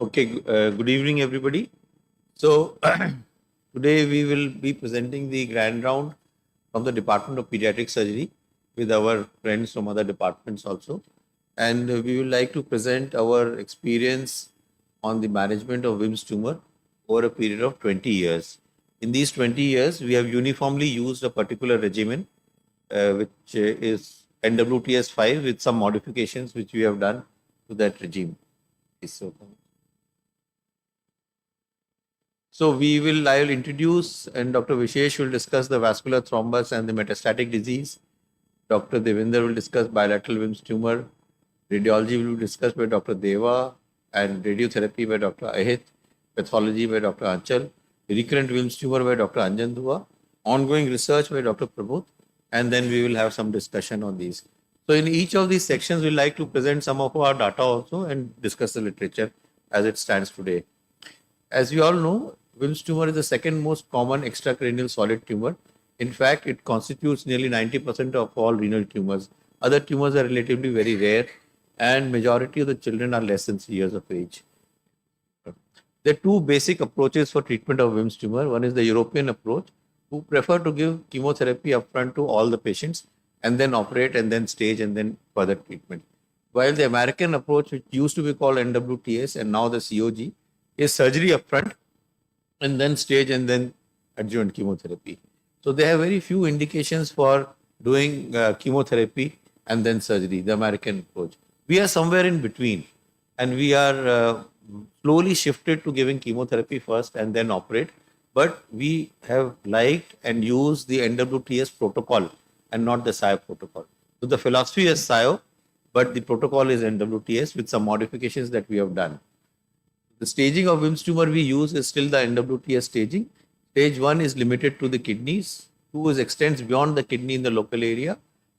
Okay, good evening, everybody. So, today we will be presenting the grand round from the Department of Pediatric Surgery with our friends from other departments also. And we would like to present our experience on the management of Wilms tumor over a period of 20 years. In these 20 years, we have uniformly used a particular regimen, which is NWTS 5 with some modifications which we have done to that regime. So I will introduce and Dr. Vishesh will discuss the vascular thrombus and the metastatic disease. Dr. Devinder will discuss bilateral Wilms tumor. Radiology will be discussed by Dr. Deva and radiotherapy by Dr. Ahit. Pathology by Dr. Anchal. Recurrent Wilms tumor by Dr. Anjan Dua. Ongoing research by Dr. Prabodh. And then we will have some discussion on these. So in each of these sections, we'd like to present some of our data also and discuss the literature as it stands today. As we all know, Wilms tumor is the second most common extracranial solid tumor. In fact, it constitutes nearly 90% of all renal tumors. Other tumors are relatively very rare, and majority of the children are less than 3 years of age. There are two basic approaches for treatment of Wilms tumor. One is the European approach, who prefer to give chemotherapy upfront to all the patients and then operate and then stage and then further treatment. While the American approach, which used to be called NWTS and now the COG, is surgery upfront and then stage and then adjuvant chemotherapy. So they have very few indications for doing chemotherapy and then surgery, the American approach. We are somewhere in between, and we are slowly shifted to giving chemotherapy first and then operate. But we have liked and used the NWTS protocol and not the SIO protocol. So the philosophy is SIO, but the protocol is NWTS with some modifications that we have done. The staging of Wilms tumor we use is still the NWTS staging. Stage 1 is limited to the kidneys. 2 is extends beyond the kidney in the local area.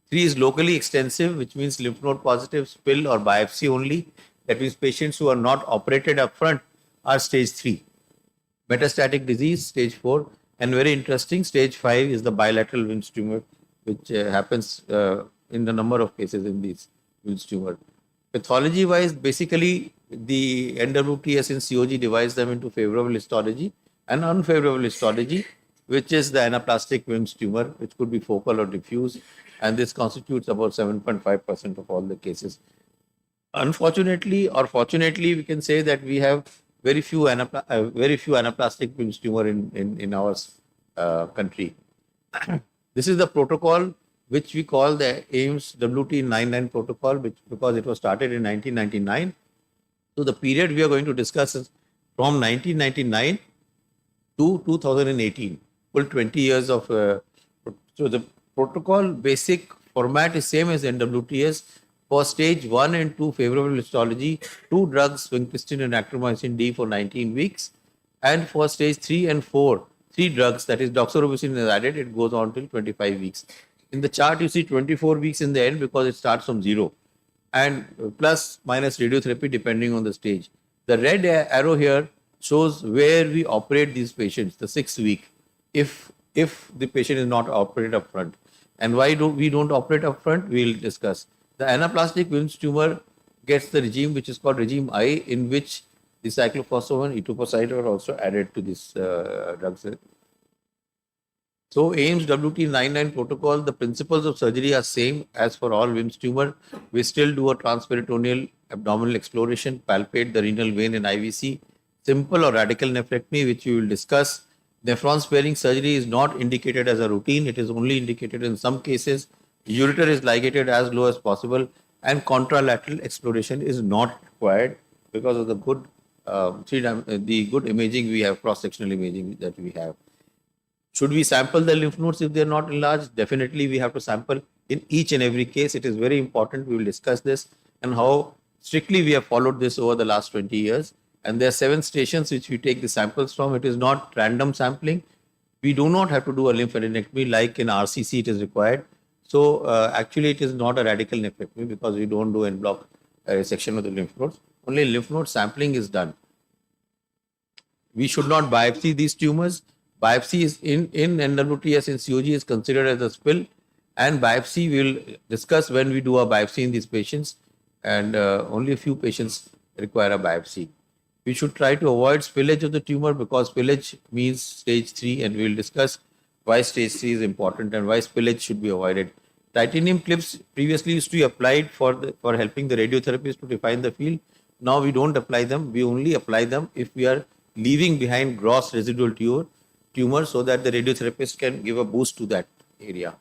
3 is locally extensive, which means lymph node positive, spill or biopsy only. That means patients who are not operated upfront are stage 3. Metastatic disease, stage 4. And very interesting, stage 5 is the bilateral Wilms tumor, which happens in the number of cases in these Wilms tumor. Pathology wise, basically, the NWTS and COG divides them into favorable histology and unfavorable histology, which is the anaplastic Wilms tumor, which could be focal or diffuse, and this constitutes about 7.5% of all the cases. Unfortunately or fortunately, we can say that we have very few anaplastic Wilms tumor in our country. This is the protocol which we call the AIIMS WT 99 protocol, because it was started in 1999. So the period we are going to discuss is from 1999 to 2018, full 20 years of. So the protocol basic format is same as NWTS. For stage 1 and 2 favorable histology, 2 drugs, vincristine and actromycin D for 19 weeks. And for stage 3 and 4, 3 drugs, that is doxorubicin is added, it goes on till 25 weeks. In the chart, you see 24 weeks in the end because it starts from 0 and plus minus radiotherapy depending on the stage. The red arrow here shows where we operate these patients, the 6th week, if the patient is not operated up front. And why we don't operate up front, we'll discuss. The anaplastic Wilms tumor gets the regime which is called regime I, in which the cyclophosphamide, etoposide are also added to this drugs. So AIIMS WT 99 protocol, the principles of surgery are same as for all Wilms tumor. We still do a transperitoneal abdominal exploration, palpate the renal vein in IVC, simple or radical nephrectomy, which we will discuss. Nephron sparing surgery is not indicated as a routine. It is only indicated in some cases. Ureter is ligated as low as possible, and contralateral exploration is not required because of the good good imaging we have, cross-sectional imaging that we have. Should we sample the lymph nodes if they are not enlarged? Definitely we have to sample in each and every case. It is very important. We will discuss this and how strictly we have followed this over the last 20 years. And there are 7 stations which we take the samples from. It is not random sampling. We do not have to do a lymphadenectomy like in RCC it is required. So actually it is not a radical nephrectomy because we don't do en bloc section of the lymph nodes. Only lymph node sampling is done. We should not biopsy these tumors. Biopsy is in NWTS and COG is considered as a spill, and biopsy we will discuss when we do a biopsy in these patients, and only a few patients require a biopsy. We should try to avoid spillage of the tumor because spillage means stage 3, and we will discuss why stage 3 is important and why spillage should be avoided. Titanium clips previously used to be applied for helping the radiotherapists to define the field. Now we don't apply them. We only apply them if we are leaving behind gross residual tumor so that the radiotherapist can give a boost to that area.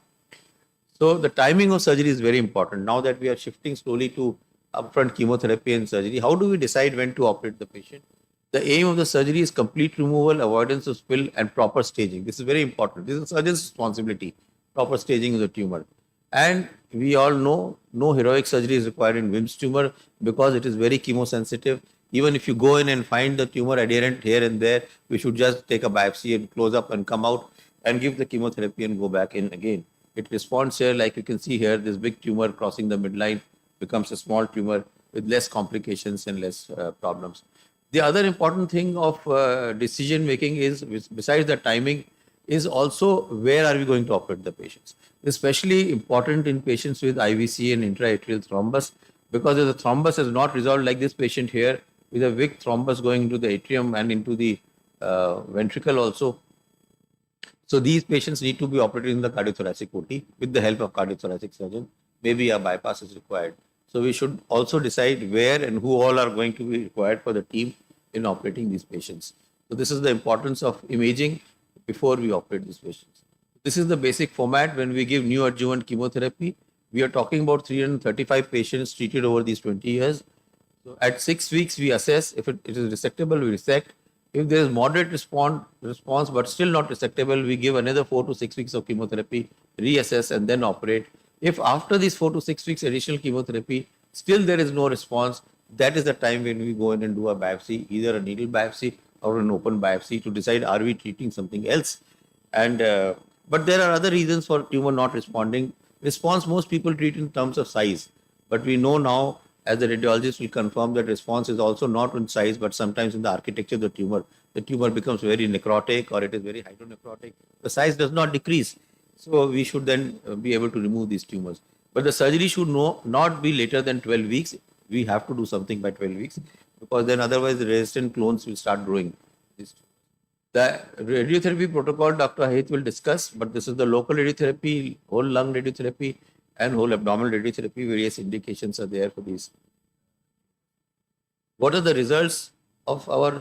So the timing of surgery is very important. Now that we are shifting slowly to upfront chemotherapy and surgery, how do we decide when to operate the patient? The aim of the surgery is complete removal, avoidance of spill, and proper staging. This is very important. This is the surgeon's responsibility, proper staging of the tumor. And we all know no heroic surgery is required in Wilms tumor because it is very chemosensitive. Even if you go in and find the tumor adherent here and there, we should just take a biopsy and close up and come out and give the chemotherapy and go back in again. It responds here, like you can see here, this big tumor crossing the midline becomes a small tumor with less complications and less problems. The other important thing of decision making is, besides the timing, is also where are we going to operate the patients. Especially important in patients with IVC and intraatrial thrombus, because if the thrombus has not resolved, like this patient here, with a big thrombus going into the atrium and into the ventricle also. So these patients need to be operated in the cardiothoracic OT with the help of cardiothoracic surgeon. Maybe a bypass is required. So we should also decide where and who all are going to be required for the team in operating these patients. So this is the importance of imaging before we operate these patients. This is the basic format when we give neoadjuvant chemotherapy. We are talking about 335 patients treated over these 20 years. So at 6 weeks, we assess if it is resectable, we resect. If there is moderate response but still not resectable, we give another 4 to 6 weeks of chemotherapy, reassess, and then operate. If after these 4 to 6 weeks additional chemotherapy, still there is no response, that is the time when we go in and do a biopsy, either a needle biopsy or an open biopsy, to decide are we treating something else. And but there are other reasons for tumor not responding. Response, most people treat in terms of size, but we know now, as the radiologist will confirm, that response is also not in size, but sometimes in the architecture of the tumor. The tumor becomes very necrotic or it is very hydronecrotic. The size does not decrease. So we should then be able to remove these tumors. But the surgery should not be later than 12 weeks. We have to do something by 12 weeks because then otherwise the resistant clones will start growing. The radiotherapy protocol Dr. Ahit will discuss, but this is the local radiotherapy, whole lung radiotherapy, and whole abdominal radiotherapy. Various indications are there for these. What are the results of our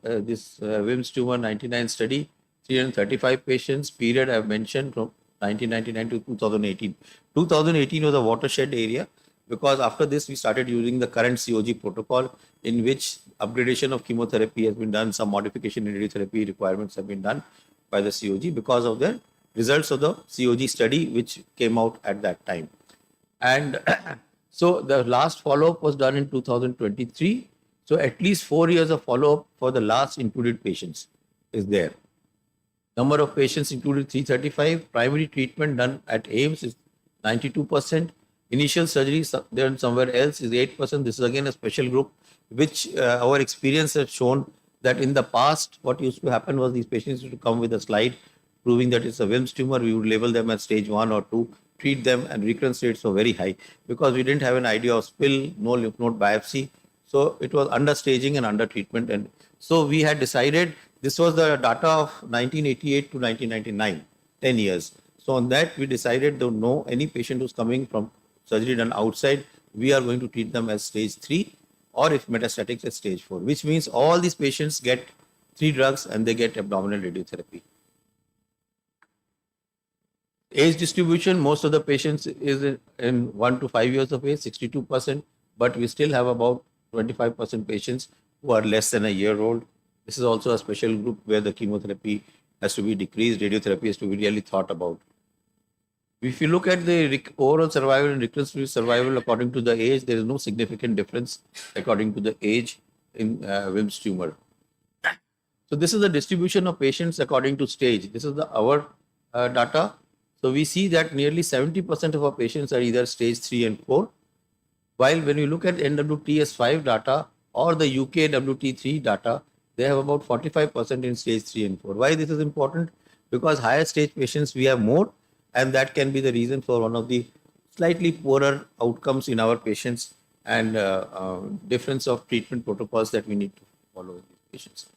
this Wilms tumor 99 study? 335 patients, period I have mentioned from 1999 to 2018. 2018 was a watershed area because after this we started using the current COG protocol, in which upgradation of chemotherapy has been done, some modification in radiotherapy requirements have been done by the COG because of the results of the COG study which came out at that time. And so the last follow-up was done in 2023. So at least 4 years of follow-up for the last included patients is there. Number of patients included 335. Primary treatment done at AIIMS is 92%. Initial surgery done somewhere else is 8%. This is again a special group, which our experience has shown that in the past, what used to happen was these patients used to come with a slide proving that it's a Wilms tumor. We would label them as stage 1 or 2, treat them, and recurrence rates were very high because we didn't have an idea of spill, no lymph node biopsy. So it was under staging and under treatment. And so we had decided, this was the data of 1988 to 1999, 10 years. So on that, we decided to know any patient who's coming from surgery done outside, we are going to treat them as stage 3, or if metastatic, as stage 4, which means all these patients get 3 drugs and they get abdominal radiotherapy. Age distribution, most of the patients is in 1 to 5 years of age, 62%, but we still have about 25% patients who are less than a year old. This is also a special group where the chemotherapy has to be decreased, radiotherapy has to be really thought about. If you look at the overall survival and recurrence-free survival according to the age, there is no significant difference according to the age in Wilms tumor. So this is the distribution of patients according to stage. This is our data. So we see that nearly 70% of our patients are either stage 3 and 4. While when you look at NWTS5 data or the UK WT3 data, they have about 45% in stage 3 and 4. Why this is important? Because higher stage patients we have more, and that can be the reason for one of the slightly poorer outcomes in our patients and difference of treatment protocols that we need to follow in these patients.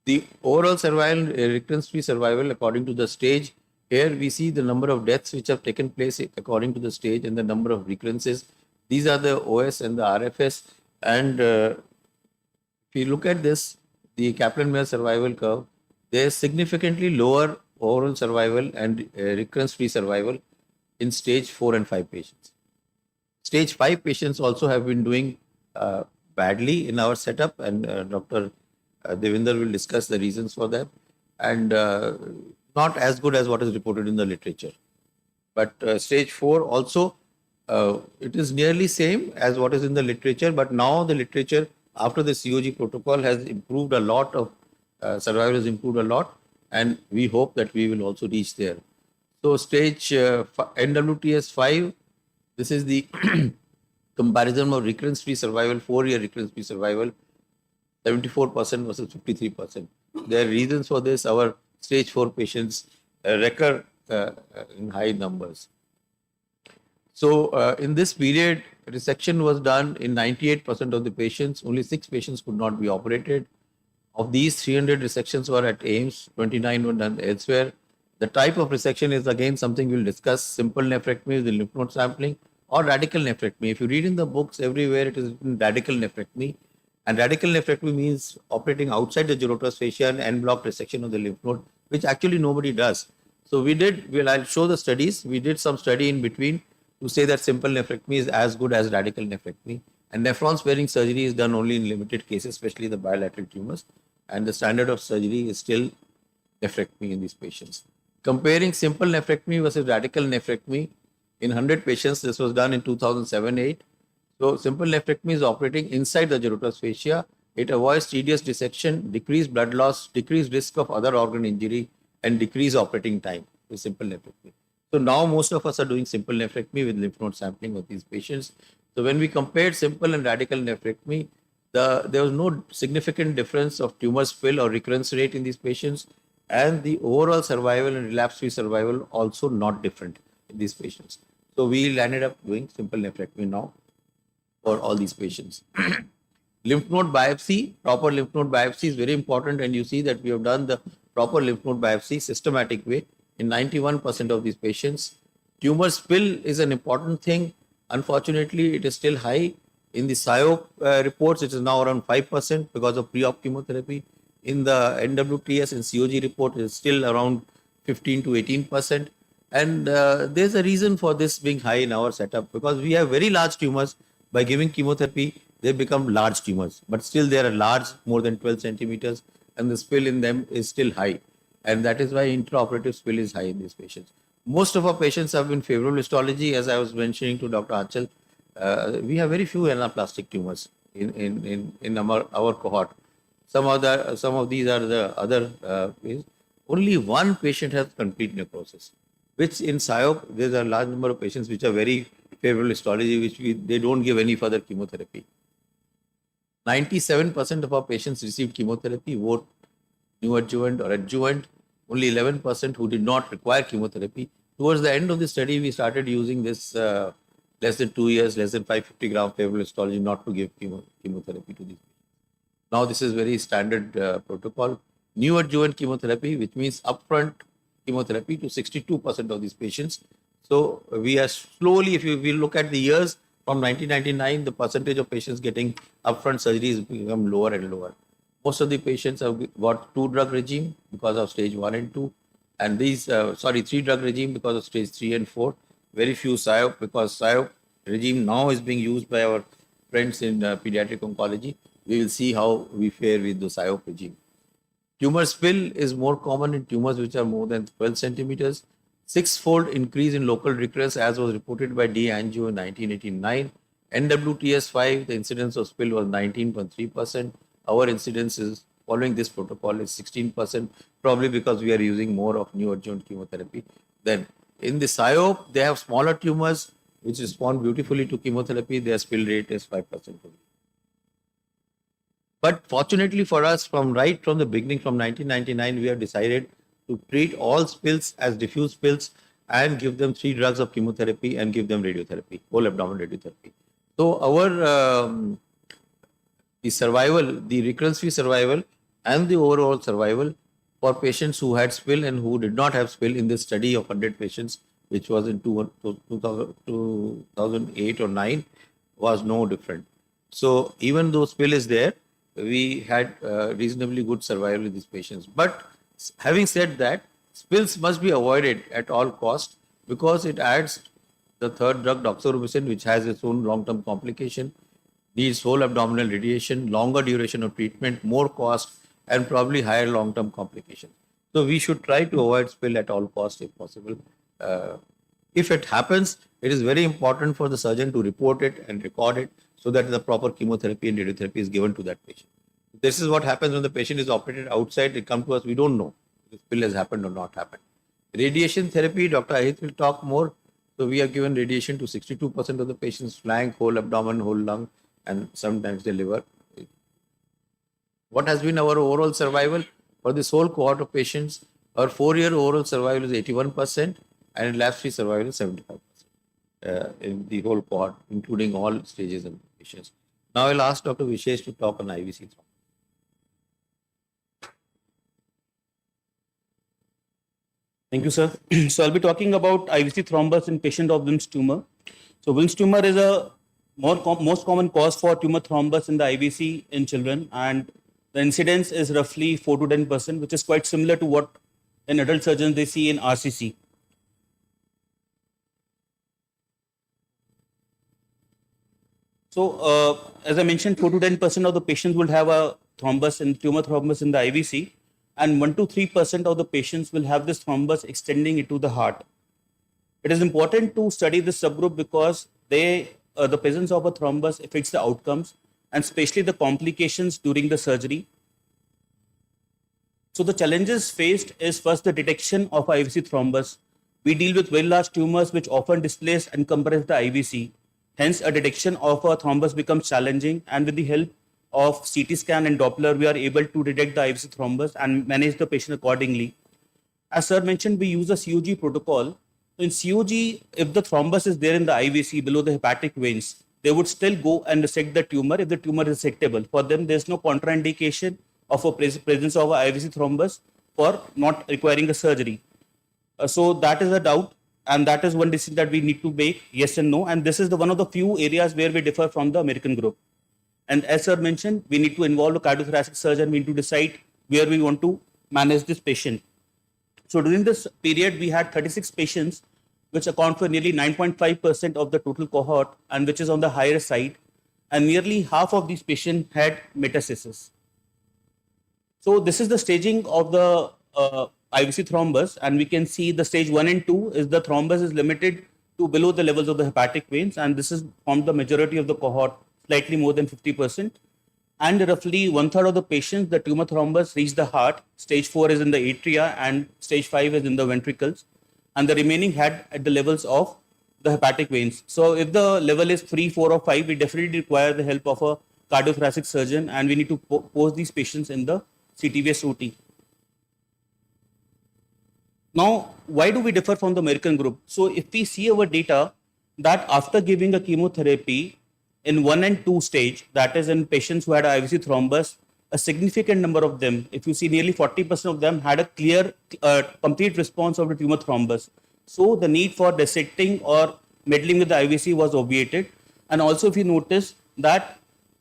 The overall survival, recurrence-free survival according to the stage. Here we see the number of deaths which have taken place according to the stage and the number of recurrences. These are the OS and the RFS. And if you look at this, the Kaplan-Meier survival curve, there is significantly lower overall survival and recurrence-free survival in stage 4 and 5 patients. Stage 5 patients also have been doing badly in our setup, and Dr. Devinder will discuss the reasons for that, and not as good as what is reported in the literature. But stage 4 also, it is nearly same as what is in the literature, but now the literature after the COG protocol has improved a lot of, survival has improved a lot, and we hope that we will also reach there. So stage NWTS 5, this is the comparison of recurrence-free survival, 4-year recurrence-free survival, 74% versus 53%. There are reasons for this. Our stage 4 patients recur in high numbers. So in this period, resection was done in 98% of the patients. Only 6 patients could not be operated. Of these, 300 resections were at AIIMS, 29 were done elsewhere. The type of resection is again something we'll discuss: simple nephrectomy with the lymph node sampling or radical nephrectomy. If you read in the books everywhere, it is written radical nephrectomy. And radical nephrectomy means operating outside the gyrotous fascia and en bloc resection of the lymph node, which actually nobody does. So we did, I'll show the studies. We did some study in between to say that simple nephrectomy is as good as radical nephrectomy. And nephron sparing surgery is done only in limited cases, especially the bilateral tumors. And the standard of surgery is still nephrectomy in these patients. Comparing simple nephrectomy versus radical nephrectomy in 100 patients, this was done in 2007-8. So simple nephrectomy is operating inside the gyrotous fascia. It avoids tedious dissection, decreased blood loss, decreased risk of other organ injury, and decreased operating time with simple nephrectomy. So now most of us are doing simple nephrectomy with lymph node sampling of these patients. So when we compared simple and radical nephrectomy, there was no significant difference of tumor spill or recurrence rate in these patients, and the overall survival and relapse-free survival also not different in these patients. So we ended up doing simple nephrectomy now for all these patients. Lymph node biopsy, proper lymph node biopsy is very important, and you see that we have done the proper lymph node biopsy systematic way in 91% of these patients. Tumor spill is an important thing. Unfortunately, it is still high. In the SIOP reports, it is now around 5% because of pre-op chemotherapy. In the NWTS and COG report, it is still around 15 to 18%. And there's a reason for this being high in our setup, because we have very large tumors. By giving chemotherapy, they become large tumors, but still they are large, more than 12 centimeters, and the spill in them is still high. And that is why intraoperative spill is high in these patients. Most of our patients have been favorable histology, as I was mentioning to Dr. Achal. We have very few anaplastic tumors in our cohort. Some of these are the other ways. Only one patient has complete necrosis, which in SIOP, there's a large number of patients which are very favorable histology, which they don't give any further chemotherapy. 97% of our patients received chemotherapy, both neoadjuvant or adjuvant. Only 11% who did not require chemotherapy. Towards the end of the study, we started using this less than 2 years, less than 550 gram favorable histology not to give chemotherapy to these patients. Now this is very standard protocol. Neoadjuvant chemotherapy, which means upfront chemotherapy, to 62% of these patients. So we are slowly, if we look at the years from 1999, the percentage of patients getting upfront surgery has become lower and lower. Most of the patients have got 2-drug regime because of stage 1 and 2, and these 3-drug regime because of stage 3 and 4. Very few SIOP, because SIOP regime now is being used by our friends in pediatric oncology. We will see how we fare with the SIOP regime. Tumor spill is more common in tumors which are more than 12 centimeters. 6-fold increase in local recurrence, as was reported by D. Angio in 1989. NWTS 5, the incidence of spill was 19.3%. Our incidence is, following this protocol, is 16%, probably because we are using more of neoadjuvant chemotherapy. Then in the SIOP, they have smaller tumors which respond beautifully to chemotherapy. Their spill rate is 5% only. But fortunately for us, right from the beginning, from 1999, we have decided to treat all spills as diffuse spills and give them 3 drugs of chemotherapy and give them radiotherapy, whole abdominal radiotherapy. So our the survival, the recurrence-free survival, and the overall survival for patients who had spill and who did not have spill in this study of 100 patients, which was in 2008 or 9, was no different. So even though spill is there, we had reasonably good survival in these patients. But having said that, spills must be avoided at all costs because it adds the third drug, doxorubicin, which has its own long-term complication, needs whole abdominal radiation, longer duration of treatment, more cost, and probably higher long-term complications. So we should try to avoid spill at all costs if possible. If it happens, it is very important for the surgeon to report it and record it so that the proper chemotherapy and radiotherapy is given to that patient. This is what happens when the patient is operated outside. They come to us, we don't know if spill has happened or not happened. Radiation therapy, Dr. Ahit will talk more. So we have given radiation to 62% of the patients, flank, whole abdomen, whole lung, and sometimes the liver. What has been our overall survival for this whole cohort of patients? Our 4-year overall survival is 81% and relapse-free survival is 75% in the whole cohort, including all stages and patients. Now I'll ask Dr. Vishesh to talk on IVC. Thank you, sir. So I'll be talking about IVC thrombus in patient of Wilms tumor. So Wilms tumor is a most common cause for tumor thrombus in the IVC in children, and the incidence is roughly 4 to 10%, which is quite similar to what in adult surgeons they see in RCC. So as I mentioned, 4 to 10% of the patients will have a thrombus and tumor thrombus in the IVC, and 1 to 3% of the patients will have this thrombus extending into the heart. It is important to study this subgroup because the presence of a thrombus affects the outcomes and especially the complications during the surgery. So the challenges faced is first the detection of IVC thrombus. We deal with very large tumors which often displace and compress the IVC. Hence, a detection of a thrombus becomes challenging, and with the help of CT scan and Doppler, we are able to detect the IVC thrombus and manage the patient accordingly. As sir mentioned, we use a COG protocol. In COG, if the thrombus is there in the IVC below the hepatic veins, they would still go and resect the tumor if the tumor is resectable. For them, there's no contraindication of a presence of a IVC thrombus for not requiring a surgery. So that is a doubt, and that is one decision that we need to make, yes and no. And this is one of the few areas where we differ from the American group. And as sir mentioned, we need to involve a cardiothoracic surgeon. We need to decide where we want to manage this patient. So during this period, we had 36 patients, which account for nearly 9.5% of the total cohort, and which is on the higher side. And nearly half of these patients had metastasis. So this is the staging of the IVC thrombus, and we can see the stage 1 and 2 is the thrombus is limited to below the levels of the hepatic veins, and this is formed the majority of the cohort, slightly more than 50%. And roughly 1/3 of the patients, the tumor thrombus reached the heart. Stage 4 is in the atria, and stage 5 is in the ventricles, and the remaining had at the levels of the hepatic veins. So if the level is 3, 4, or 5, we definitely require the help of a cardiothoracic surgeon, and we need to pose these patients in the CTVS OT. Now, why do we differ from the American group? So if we see our data that after giving a chemotherapy in 1 and 2 stage, that is in patients who had IVC thrombus, a significant number of them, if you see nearly 40% of them had a clear, complete response of the tumor thrombus. So the need for dissecting or meddling with the IVC was obviated. And also if you notice that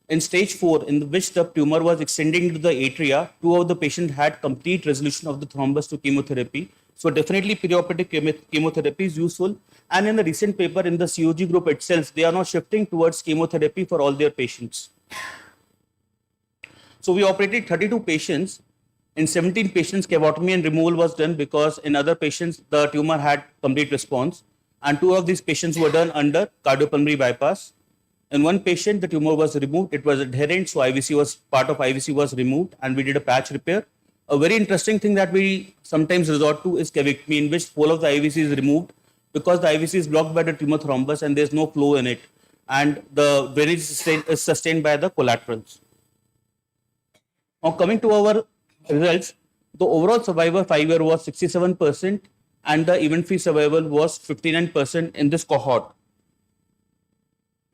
in stage 4, in which the tumor was extending to the atria, 2 of the patients had complete resolution of the thrombus to chemotherapy. So definitely perioperative chemotherapy is useful. And in the recent paper in the COG group itself, they are now shifting towards chemotherapy for all their patients. So we operated 32 patients. In 17 patients, cavotomy and removal was done because in other patients, the tumor had complete response. And 2 of these patients were done under cardiopulmonary bypass. In 1 patient, the tumor was removed. It was adherent, so part of IVC was removed, and we did a patch repair. A very interesting thing that we sometimes resort to is cavectomy, in which whole of the IVC is removed because the IVC is blocked by the tumor thrombus and there's no flow in it, and the drainage is sustained by the collaterals. Now coming to our results, the overall survival 5-year was 67% and the event-free survival was 59% in this cohort.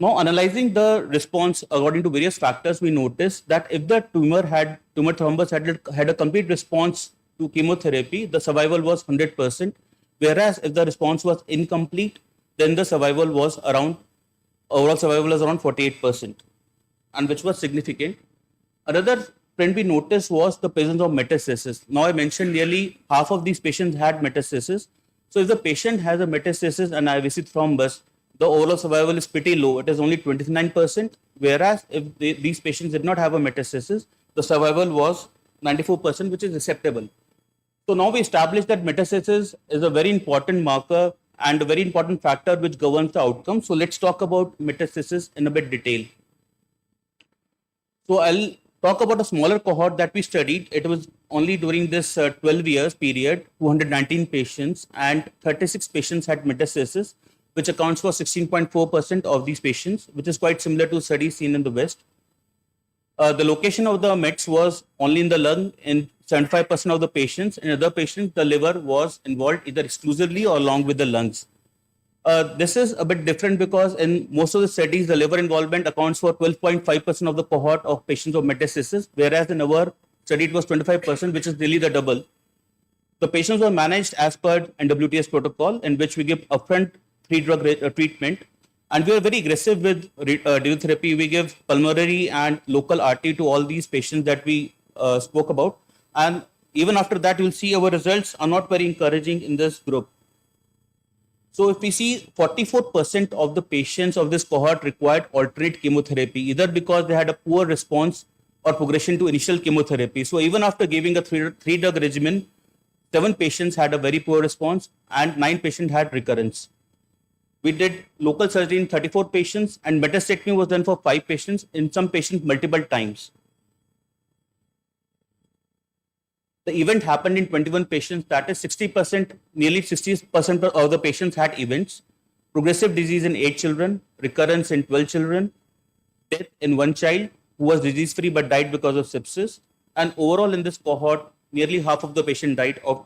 Now, analyzing the response according to various factors, we noticed that if the tumor thrombus had a complete response to chemotherapy, the survival was 100%. Whereas if the response was incomplete, then the overall survival was around 48%, and which was significant. Another trend we noticed was the presence of metastasis. Now, I mentioned nearly half of these patients had metastasis. So, if the patient has a metastasis and IVC thrombus, the overall survival is pretty low. It is only 29%. Whereas, if these patients did not have a metastasis, the survival was 94%, which is acceptable. So, now we established that metastasis is a very important marker and a very important factor which governs the outcome. So, let's talk about metastasis in a bit detail. So, I'll talk about a smaller cohort that we studied. It was only during this 12 years period, 219 patients, and 36 patients had metastasis, which accounts for 16.4% of these patients, which is quite similar to studies seen in the West. The location of the mets was only in the lung in 75% of the patients. In other patients, the liver was involved either exclusively or along with the lungs. This is a bit different because in most of the studies, the liver involvement accounts for 12.5% of the cohort of patients of metastasis, whereas in our study it was 25%, which is really the double. The patients were managed as per NWTS protocol, in which we give upfront 3-drug treatment, and we are very aggressive with radiotherapy. We give pulmonary and local RT to all these patients that we spoke about, and even after that, you will see our results are not very encouraging in this group. So if we see 44% of the patients of this cohort required alternate chemotherapy, either because they had a poor response or progression to initial chemotherapy. So even after giving a three-drug regimen, 7 patients had a very poor response and 9 patients had recurrence. We did local surgery in 34 patients and metastectomy was done for 5 patients, in some patients multiple times. The event happened in 21 patients, that is 60%, nearly 60% of the patients had events. Progressive disease in 8 children, recurrence in 12 children, death in 1 child who was disease-free but died because of sepsis. And overall in this cohort, nearly half of the patient died of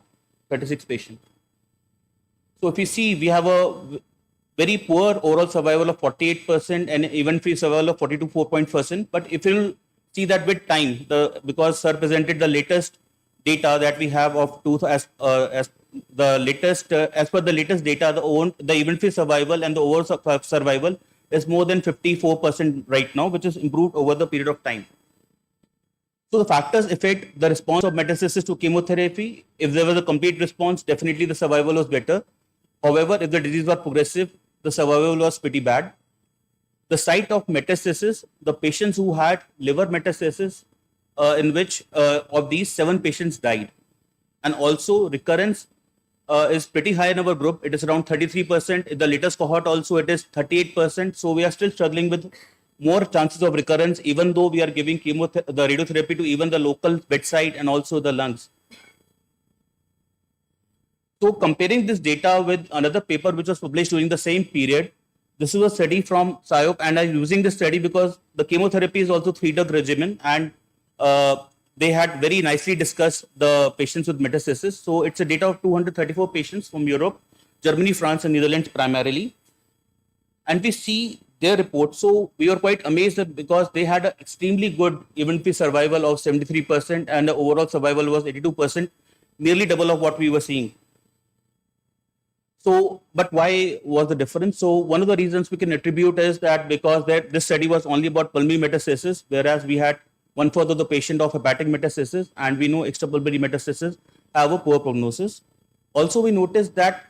36 patients. So if you see, we have a very poor overall survival of 48% and event-free survival of 42.4%. But if you see that with time, because sir presented the latest data that we have of as per the latest data, the event-free survival and the overall survival is more than 54% right now, which is improved over the period of time. So the factors affect the response of metastasis to chemotherapy. If there was a complete response, definitely the survival was better. However, if the disease was progressive, the survival was pretty bad. The site of metastasis, the patients who had liver metastasis, in which of these 7 patients died. And also recurrence is pretty high in our group. It is around 33%. In the latest cohort also it is 38%. So we are still struggling with more chances of recurrence, even though we are giving the radiotherapy to even the local bedside and also the lungs. So comparing this data with another paper which was published during the same period, this is a study from SIOP, and I'm using this study because the chemotherapy is also 3-drug regimen, and they had very nicely discussed the patients with metastasis. So it's a data of 234 patients from Europe, Germany, France, and Netherlands primarily. And we see their report. So we were quite amazed that because they had an extremely good event-free survival of 73% and the overall survival was 82%, nearly double of what we were seeing. So, but why was the difference? So one of the reasons we can attribute is that because this study was only about pulmonary metastasis, whereas we had 1/4 of the patient of hepatic metastasis, and we know extrapulmonary metastasis have a poor prognosis. Also, we noticed that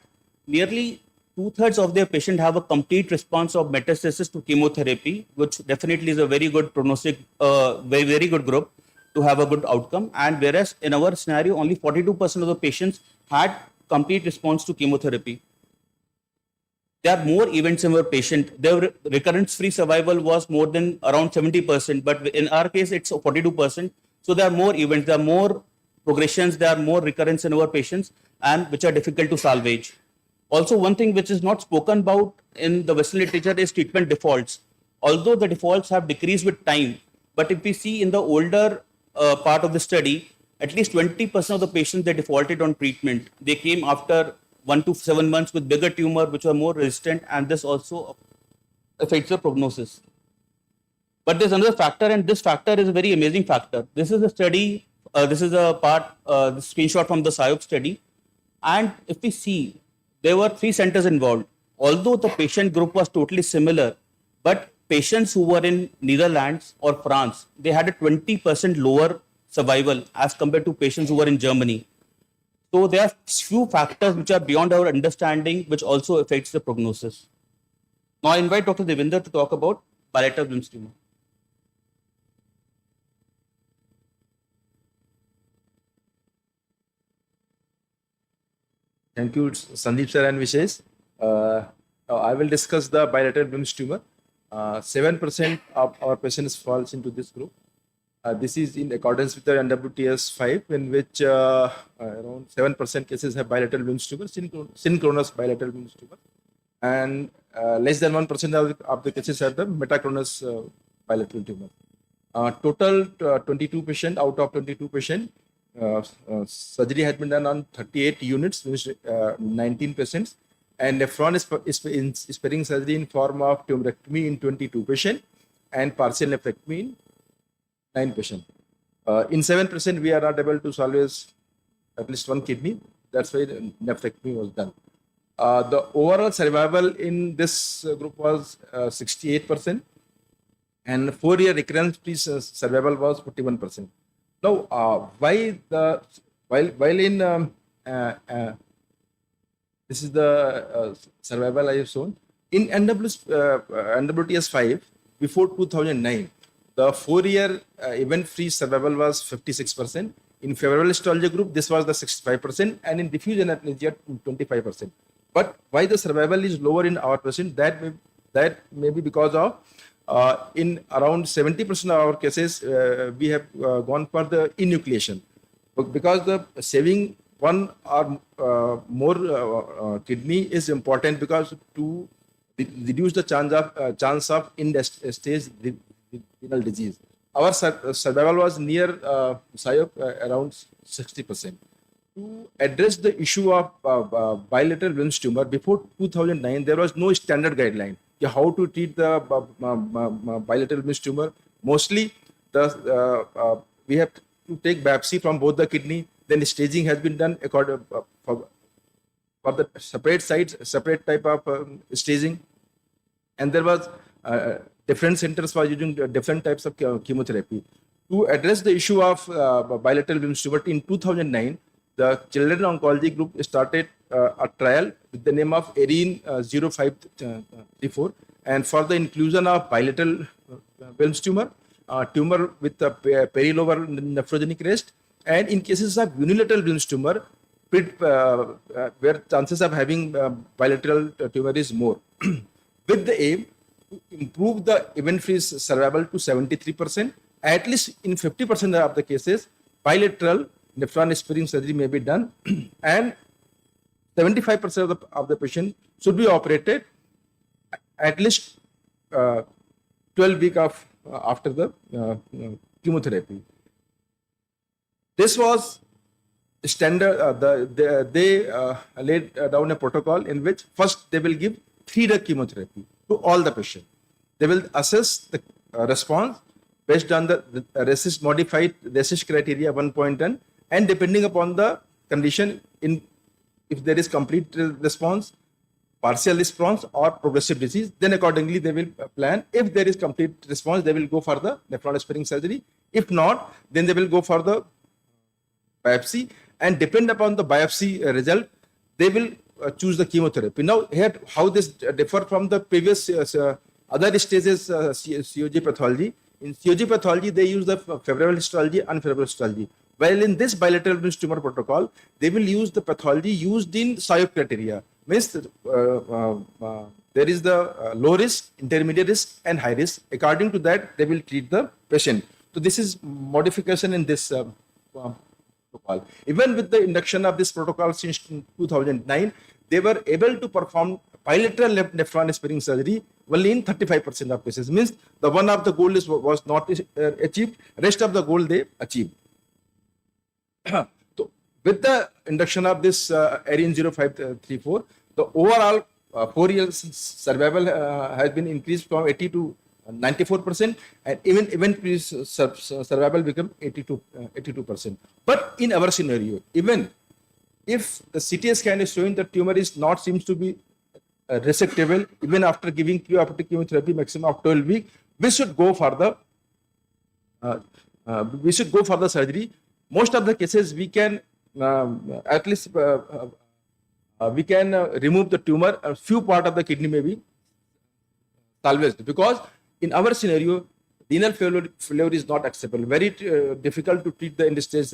nearly 2/3 of their patients have a complete response of metastasis to chemotherapy, which definitely is a very good prognostic, very good group to have a good outcome. And whereas in our scenario, only 42% of the patients had complete response to chemotherapy. There are more events in our patient. Their recurrence-free survival was more than around 70%, but in our case, it's 42%. So there are more events, there are more progressions, there are more recurrence in our patients, and which are difficult to salvage. Also, one thing which is not spoken about in the Western literature is treatment defaults. Although the defaults have decreased with time, but if we see in the older part of the study, at least 20% of the patients they defaulted on treatment. They came after 1 to 7 months with bigger tumor, which were more resistant, and this also affects the prognosis. But there's another factor, and this factor is a very amazing factor. This is a study, this is a part, the screenshot from the SIOP study. And if we see, there were 3 centers involved. Although the patient group was totally similar, but patients who were in Netherlands or France, they had a 20% lower survival as compared to patients who were in Germany. So there are few factors which are beyond our understanding, which also affects the prognosis. Now I invite Dr. Devinder to talk about bilateral Wilms tumor. Thank you, Sandeep sir and Vishesh. I will discuss the bilateral Wilms tumor. 7% of our patients falls into this group. This is in accordance with the NWTS 5, in which around 7% cases have bilateral Wilms tumor, synchronous bilateral Wilms tumor, and less than 1% of the cases have the metachronous bilateral tumor. Total 22 patient out of 22 patient. Surgery has been done on 38 units, which 19 patients, and nephron sparing surgery in form of tumorectomy in 22 patients and partial nephrectomy in 9 patients. In 7%, we are not able to salvage at least 1 kidney. That's why the nephrectomy was done. The overall survival in this group was 68%, and 4-year recurrence-free survival was 41%. Now, while in this is the survival I have shown in NWTS 5 before 2009, the 4-year event-free survival was 56%. In favorable histology group, this was the 65%, and in diffuse aneuploidia 25%. But why the survival is lower in our patient? That may be because of in around 70% of our cases, we have gone for the enucleation, because the saving 1 or more kidney is important, because to reduce the chance of end-stage renal disease. Our survival was near SIOP around 60%. To address the issue of bilateral Wilms tumor, before 2009, there was no standard guideline how to treat the bilateral Wilms tumor. Mostly, we have to take biopsy from both the kidney. Then staging has been done according for the separate sites, separate type of staging, and there was different centers were using different types of chemotherapy. To address the issue of bilateral Wilms tumor, in 2009, the Children Oncology Group started a trial with the name of AIIMS 0534, and for the inclusion of bilateral Wilms tumor, tumor with the perilobar nephrogenic rest, and in cases of unilateral Wilms tumor, where chances of having bilateral tumor is more, with the aim to improve the event-free survival to 73%, at least in 50% of the cases, bilateral nephron sparing surgery may be done, and 75% of the patient should be operated at least 12 weeks after the chemotherapy. This was standard. They laid down a protocol in which first they will give 3-drug chemotherapy to all the patients. They will assess the response based on the modified RECIST criteria 1.10, and depending upon the condition, if there is complete response, partial response, or progressive disease, then accordingly they will plan. If there is complete response, they will go for the nephron sparing surgery. If not, then they will go for the biopsy, and depend upon the biopsy result, they will choose the chemotherapy. Now, here how this differ from the previous other stages COG pathology. In COG pathology, they use the favorable histology, unfavorable histology. While in this bilateral Wilms tumor protocol, they will use the pathology used in SIOP criteria. Means there is the low risk, intermediate risk, and high risk. According to that, they will treat the patient. So this is modification in this protocol. Even with the induction of this protocol since 2009, they were able to perform bilateral nephron sparing surgery only in 35% of cases. Means the one of the goal was not achieved, rest of the goal they achieved. So with the induction of this AIIMS 0534, the overall 4 years survival has been increased from 80 to 94%, and even survival become 82%. But in our scenario, even if the CT scan is showing the tumor is not seems to be resectable, even after giving preoperative chemotherapy maximum of 12 weeks, we should go for the surgery. Most of the cases we can at least we can remove the tumor. A few part of the kidney may be salvaged, because in our scenario, renal failure is not acceptable. Very difficult to treat the end-stage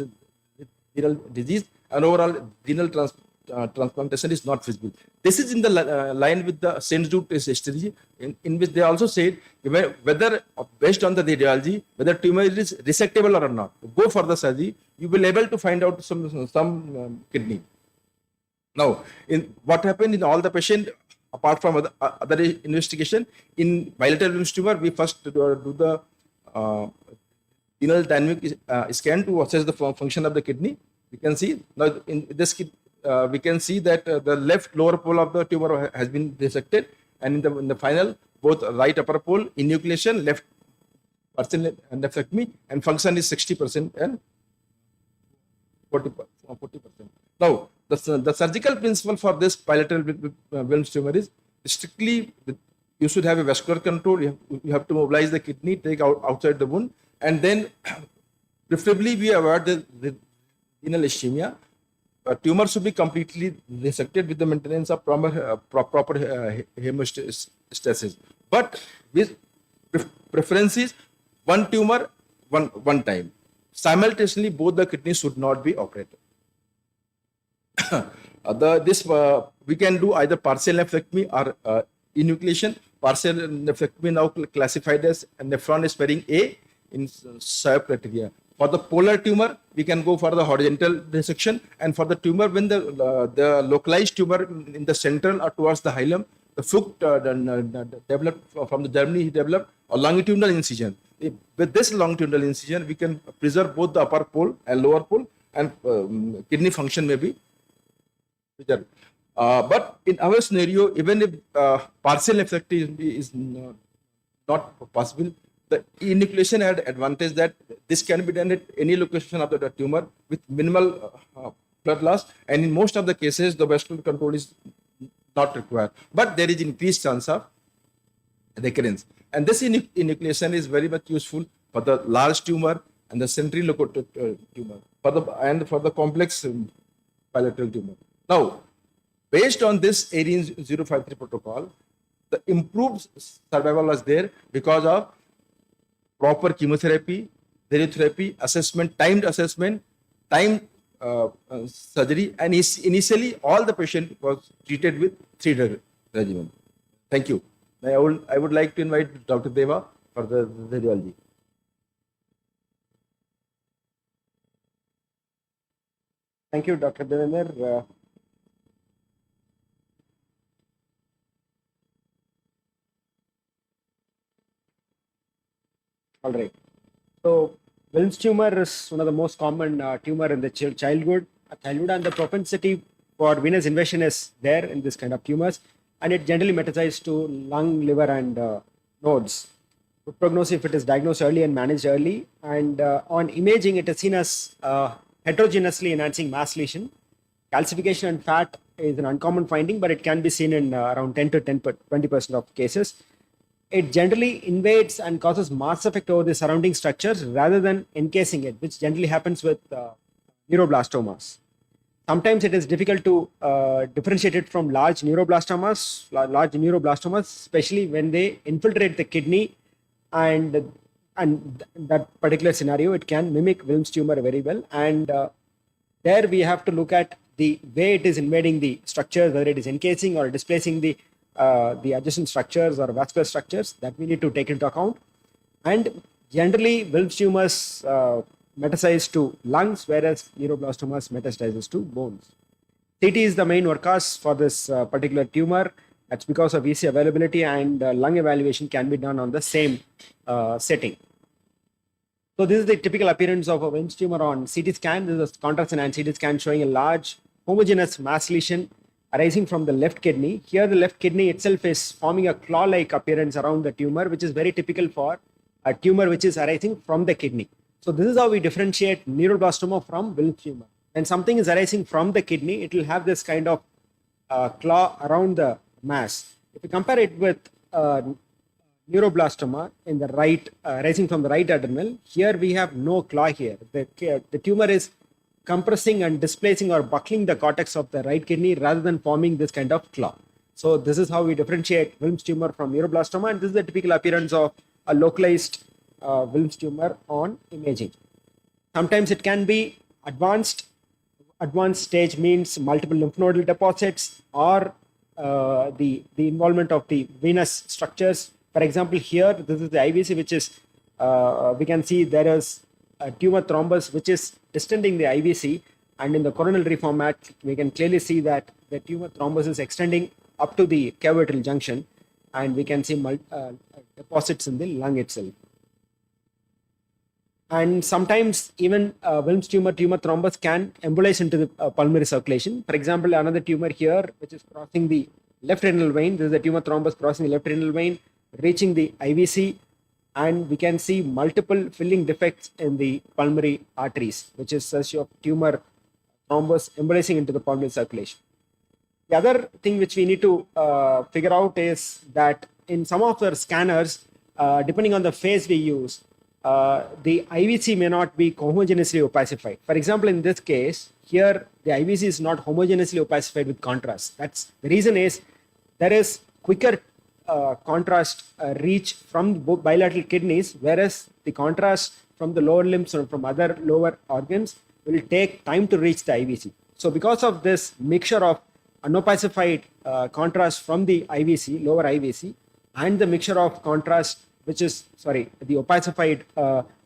renal disease, and overall renal transplantation is not feasible. This is in the line with the St. Jude test strategy, in which they also said whether based on the radiology, whether tumor is resectable or not, go for the surgery. You will be able to find out some kidney. Now, in what happened in all the patient, apart from other investigation, in bilateral Wilms tumor, we first do the renal dynamic scan to assess the function of the kidney. We can see now in this we can see that the left lower pole of the tumor has been resected, and in the final, both right upper pole, enucleation, left partial nephrectomy, and function is 60% and 40%. Now, the surgical principle for this bilateral Wilms tumor is strictly you should have a vascular control. You have to mobilize the kidney, take out outside the wound, and then preferably we avoid the renal ischemia. Tumor should be completely resected with the maintenance of proper hemostasis. But with preference is one tumor, one time. Simultaneously, both the kidneys should not be operated. We can do either partial nephrectomy or enucleation. Partial nephrectomy now classified as nephron sparing A in SIOP criteria. For the polar tumor, we can go for the horizontal resection, and for the tumor when the localized tumor in the central or towards the hilum, the Fuchs developed from the Germany, he developed a longitudinal incision. With this longitudinal incision, we can preserve both the upper pole and lower pole, and kidney function may be preserved. But in our scenario, even if partial nephrectomy is not possible, the enucleation had advantage that this can be done at any location of the tumor with minimal blood loss, and in most of the cases, the vascular control is not required. But there is increased chance of recurrence, and this enucleation is very much useful for the large tumor and the centrilocal tumor, for the complex bilateral tumor. Now, based on this AIIMS 053 protocol, the improved survival was there because of proper chemotherapy, radiotherapy, assessment, timed assessment, timed surgery, and initially all the patient was treated with 3-drug regimen. Thank you. I would like to invite Dr. Deva for the radiology. Thank you, Dr. Devender. All right. So, Wilms tumor is one of the most common tumor in the childhood, and the propensity for venous invasion is there in this kind of tumors, and it generally metastasizes to lung, liver, and nodes. Good prognosis if it is diagnosed early and managed early, and on imaging, it is seen as heterogeneously enhancing mass lesion. Calcification and fat is an uncommon finding, but it can be seen in around 10 to 20% of cases. It generally invades and causes mass effect over the surrounding structures rather than encasing it, which generally happens with neuroblastomas. Sometimes it is difficult to differentiate it from large neuroblastomas, especially when they infiltrate the kidney, and that particular scenario, it can mimic Wilms tumor very well. And there we have to look at the way it is invading the structures, whether it is encasing or displacing the adjacent structures or vascular structures, that we need to take into account. And generally, Wilms tumors metastasize to lungs, whereas neuroblastomas metastasizes to bones. CT is the main workhorse for this particular tumor. That's because of easy availability, and lung evaluation can be done on the same setting. So this is the typical appearance of a Wilms tumor on CT scan. This is a contrast enhanced CT scan showing a large homogeneous mass lesion arising from the left kidney. Here, the left kidney itself is forming a claw-like appearance around the tumor, which is very typical for a tumor which is arising from the kidney. So this is how we differentiate neuroblastoma from Wilms tumor. When something is arising from the kidney, it will have this kind of claw around the mass. If you compare it with neuroblastoma in the right, rising from the right adrenal, here we have no claw here. The tumor is compressing and displacing or buckling the cortex of the right kidney rather than forming this kind of claw. So this is how we differentiate Wilms tumor from neuroblastoma, and this is the typical appearance of a localized Wilms tumor on imaging. Sometimes it can be advanced. Advanced stage means multiple lymph nodal deposits or the involvement of the venous structures. For example, here this is the IVC, which is we can see there is a tumor thrombus which is distending the IVC, and in the coronary format we can clearly see that the tumor thrombus is extending up to the cavaitral junction, and we can see deposits in the lung itself. And sometimes even Wilms tumor thrombus can embolize into the pulmonary circulation. For example, another tumor here which is crossing the left renal vein. This is the tumor thrombus crossing the left renal vein, reaching the IVC, and we can see multiple filling defects in the pulmonary arteries, which is such of tumor thrombus embolizing into the pulmonary circulation. The other thing which we need to figure out is that in some of the scanners, depending on the phase we use, the IVC may not be homogeneously opacified. For example, in this case, here the IVC is not homogeneously opacified with contrast. That's the reason is there is quicker contrast reach from both bilateral kidneys, whereas the contrast from the lower limbs or from other lower organs will take time to reach the IVC. So because of this mixture of unopacified contrast from the IVC, lower IVC, and the mixture of contrast, which is, the opacified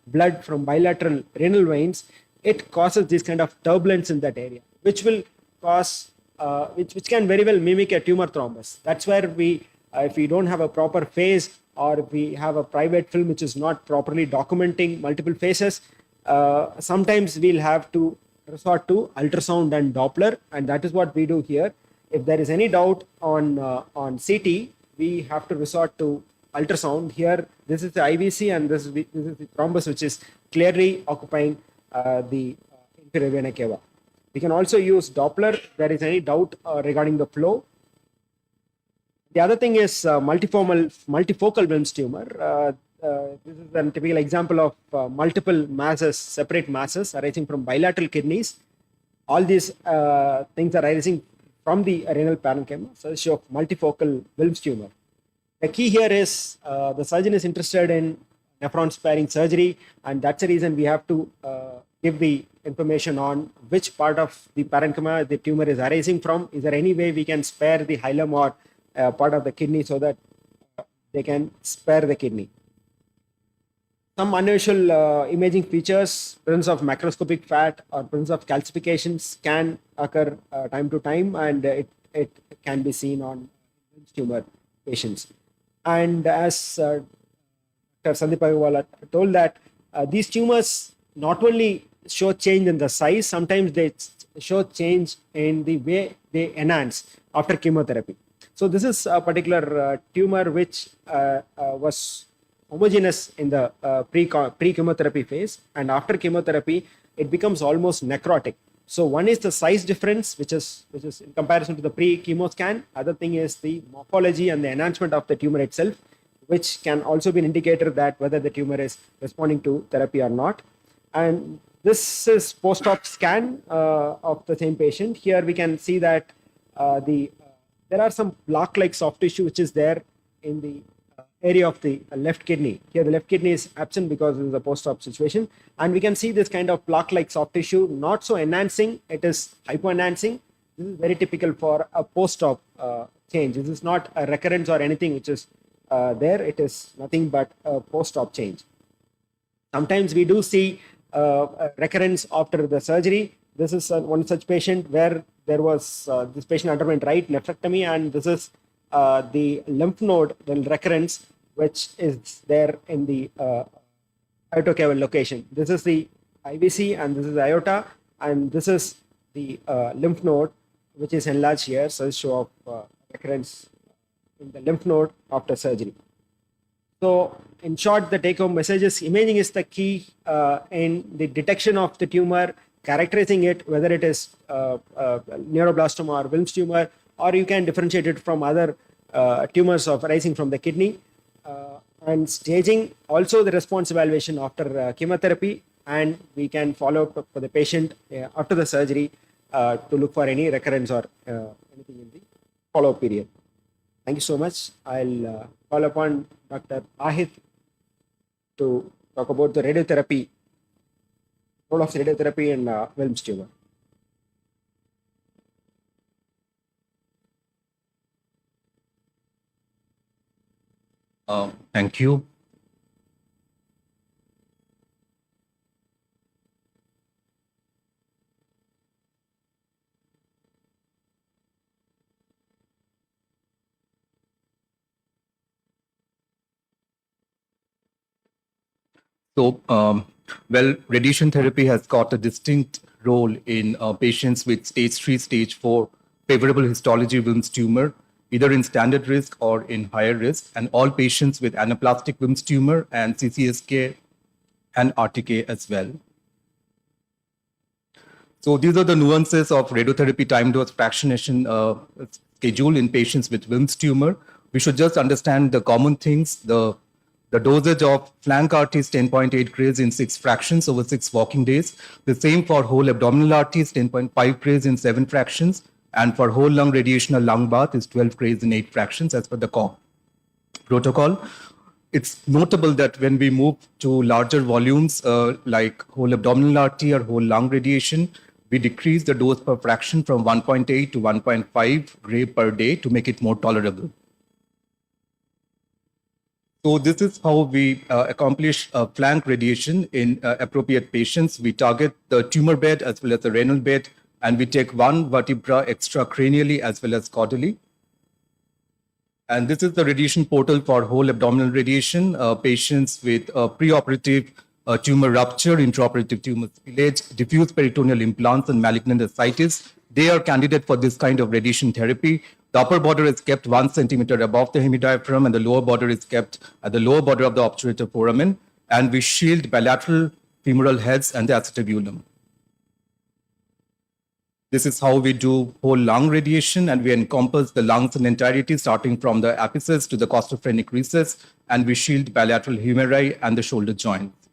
blood from bilateral renal veins, it causes this kind of turbulence in that area, which will cause, which can very well mimic a tumor thrombus. That's where we, if we don't have a proper phase, or if we have a private film which is not properly documenting multiple phases, sometimes we'll have to resort to ultrasound and Doppler, and that is what we do here. If there is any doubt on CT, we have to resort to ultrasound. Here, this is the IVC, and this is the thrombus which is clearly occupying the inferior vena cava. We can also use Doppler if there is any doubt regarding the flow. The other thing is multifocal Wilms tumor. This is a typical example of multiple masses, separate masses arising from bilateral kidneys. All these things are arising from the renal parenchyma, such of multifocal Wilms tumor. The key here is the surgeon is interested in nephron sparing surgery, and that's the reason we have to give the information on which part of the parenchyma the tumor is arising from. Is there any way we can spare the hilum or part of the kidney so that they can spare the kidney? Some unusual imaging features, presence of macroscopic fat or presence of calcifications can occur time to time, and it can be seen on tumor patients. And as Dr. Sandeep Agarwal told that these tumors not only show change in the size, sometimes they show change in the way they enhance after chemotherapy. So this is a particular tumor which was homogeneous in the pre-chemotherapy phase, and after chemotherapy it becomes almost necrotic. So one is the size difference, which is in comparison to the pre-chemo scan. Other thing is the morphology and the enhancement of the tumor itself, which can also be an indicator that whether the tumor is responding to therapy or not. And this is post-op scan of the same patient. Here we can see that there are some block-like soft tissue which is there in the area of the left kidney. Here the left kidney is absent because it is a post-op situation, and we can see this kind of plaque-like soft tissue, not so enhancing, it is hypo-enhancing. This is very typical for a post-op change. This is not a recurrence or anything which is there, it is nothing but a post-op change. Sometimes we do see a recurrence after the surgery. This is one such patient where there was, this patient underwent right nephrectomy, and this is the lymph node, the recurrence, which is there in the iotocaval location. This is the IVC, and this is the aorta, and this is the lymph node which is enlarged here, so show of recurrence in the lymph node after surgery. So, in short, the take-home message is imaging is the key in the detection of the tumor, characterizing it, whether it is neuroblastoma or Wilms tumor, or you can differentiate it from other tumors arising from the kidney, and staging also the response evaluation after chemotherapy, and we can follow up for the patient after the surgery to look for any recurrence or anything in the follow-up period. Thank you so much. I'll call upon Dr. Ahit to talk about the radiotherapy, role of radiotherapy in Wilms tumor. Thank you. So, radiation therapy has got a distinct role in patients with stage 3, stage 4 favorable histology Wilms tumor, either in standard risk or in higher risk, and all patients with anaplastic Wilms tumor and CCSK and RTK as well. So these are the nuances of radiotherapy time dose fractionation schedule in patients with Wilms tumor. We should just understand the common things. The dosage of flank RT is 10.8 grays in 6 fractions over 6 walking days. The same for whole abdominal RT is 10.5 grays in 7 fractions. And for whole lung radiation or lung bath is 12 grays in 8 fractions as per the protocol. It's notable that when we move to larger volumes like whole abdominal RT or whole lung radiation, we decrease the dose per fraction from 1.8 to 1.5 gray per day to make it more tolerable. So this is how we accomplish flank radiation in appropriate patients. We target the tumor bed as well as the renal bed, and we take one vertebra extracranially as well as caudally. And this is the radiation portal for whole abdominal radiation. Patients with preoperative tumor rupture, intraoperative tumor spillage, diffuse peritoneal implants, and malignant ascites, they are candidate for this kind of radiation therapy. The upper border is kept 1 centimeter above the hemidiaphragm, and the lower border is kept at the lower border of the obturator foramen, and we shield bilateral femoral heads and the acetabulum. This is how we do whole lung radiation, and we encompass the lungs in entirety, starting from the apices to the costophrenic recess, and we shield bilateral humeri and the shoulder joints.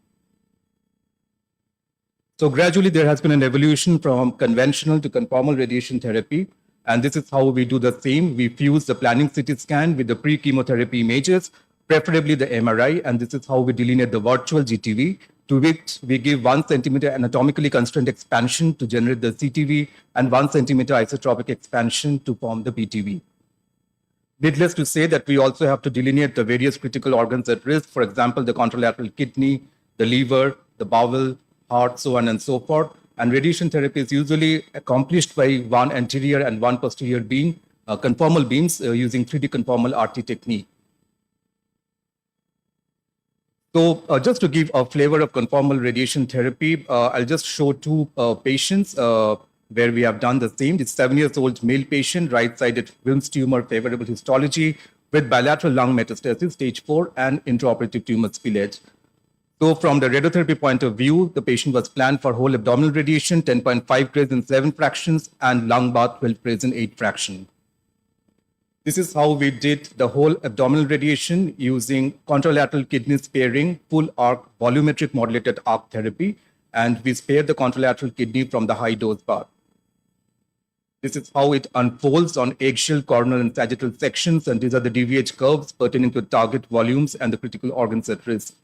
So gradually, there has been an evolution from conventional to conformal radiation therapy. And this is how we do the same. We fuse the planning CT scan with the pre-chemotherapy images, preferably the MRI. And this is how we delineate the virtual GTV, to which we give 1 centimeter anatomically constrained expansion to generate the CTV and 1 centimeter isotropic expansion to form the PTV. Needless to say that we also have to delineate the various critical organs at risk. For example, the contralateral kidney, the liver, the bowel, heart, so on and so forth. And radiation therapy is usually accomplished by one anterior and one posterior beam, conformal beams using 3D conformal RT technique. So just to give a flavor of conformal radiation therapy, I'll just show 2 patients where we have done the same. This 7-year-old male patient, right-sided Wilms tumor, favorable histology with bilateral lung metastasis, stage 4, and intraoperative tumor spillage. So from the radiotherapy point of view, the patient was planned for whole abdominal radiation, 10.5 grays in 7 fractions, and lung bath, 12 grays in 8 fractions. This is how we did the whole abdominal radiation using contralateral kidney sparing, full arc, volumetric modulated arc therapy, and we spared the contralateral kidney from the high dose bath. This is how it unfolds on eggshell, coronal, and sagittal sections, and these are the DVH curves pertaining to target volumes and the critical organs at risk.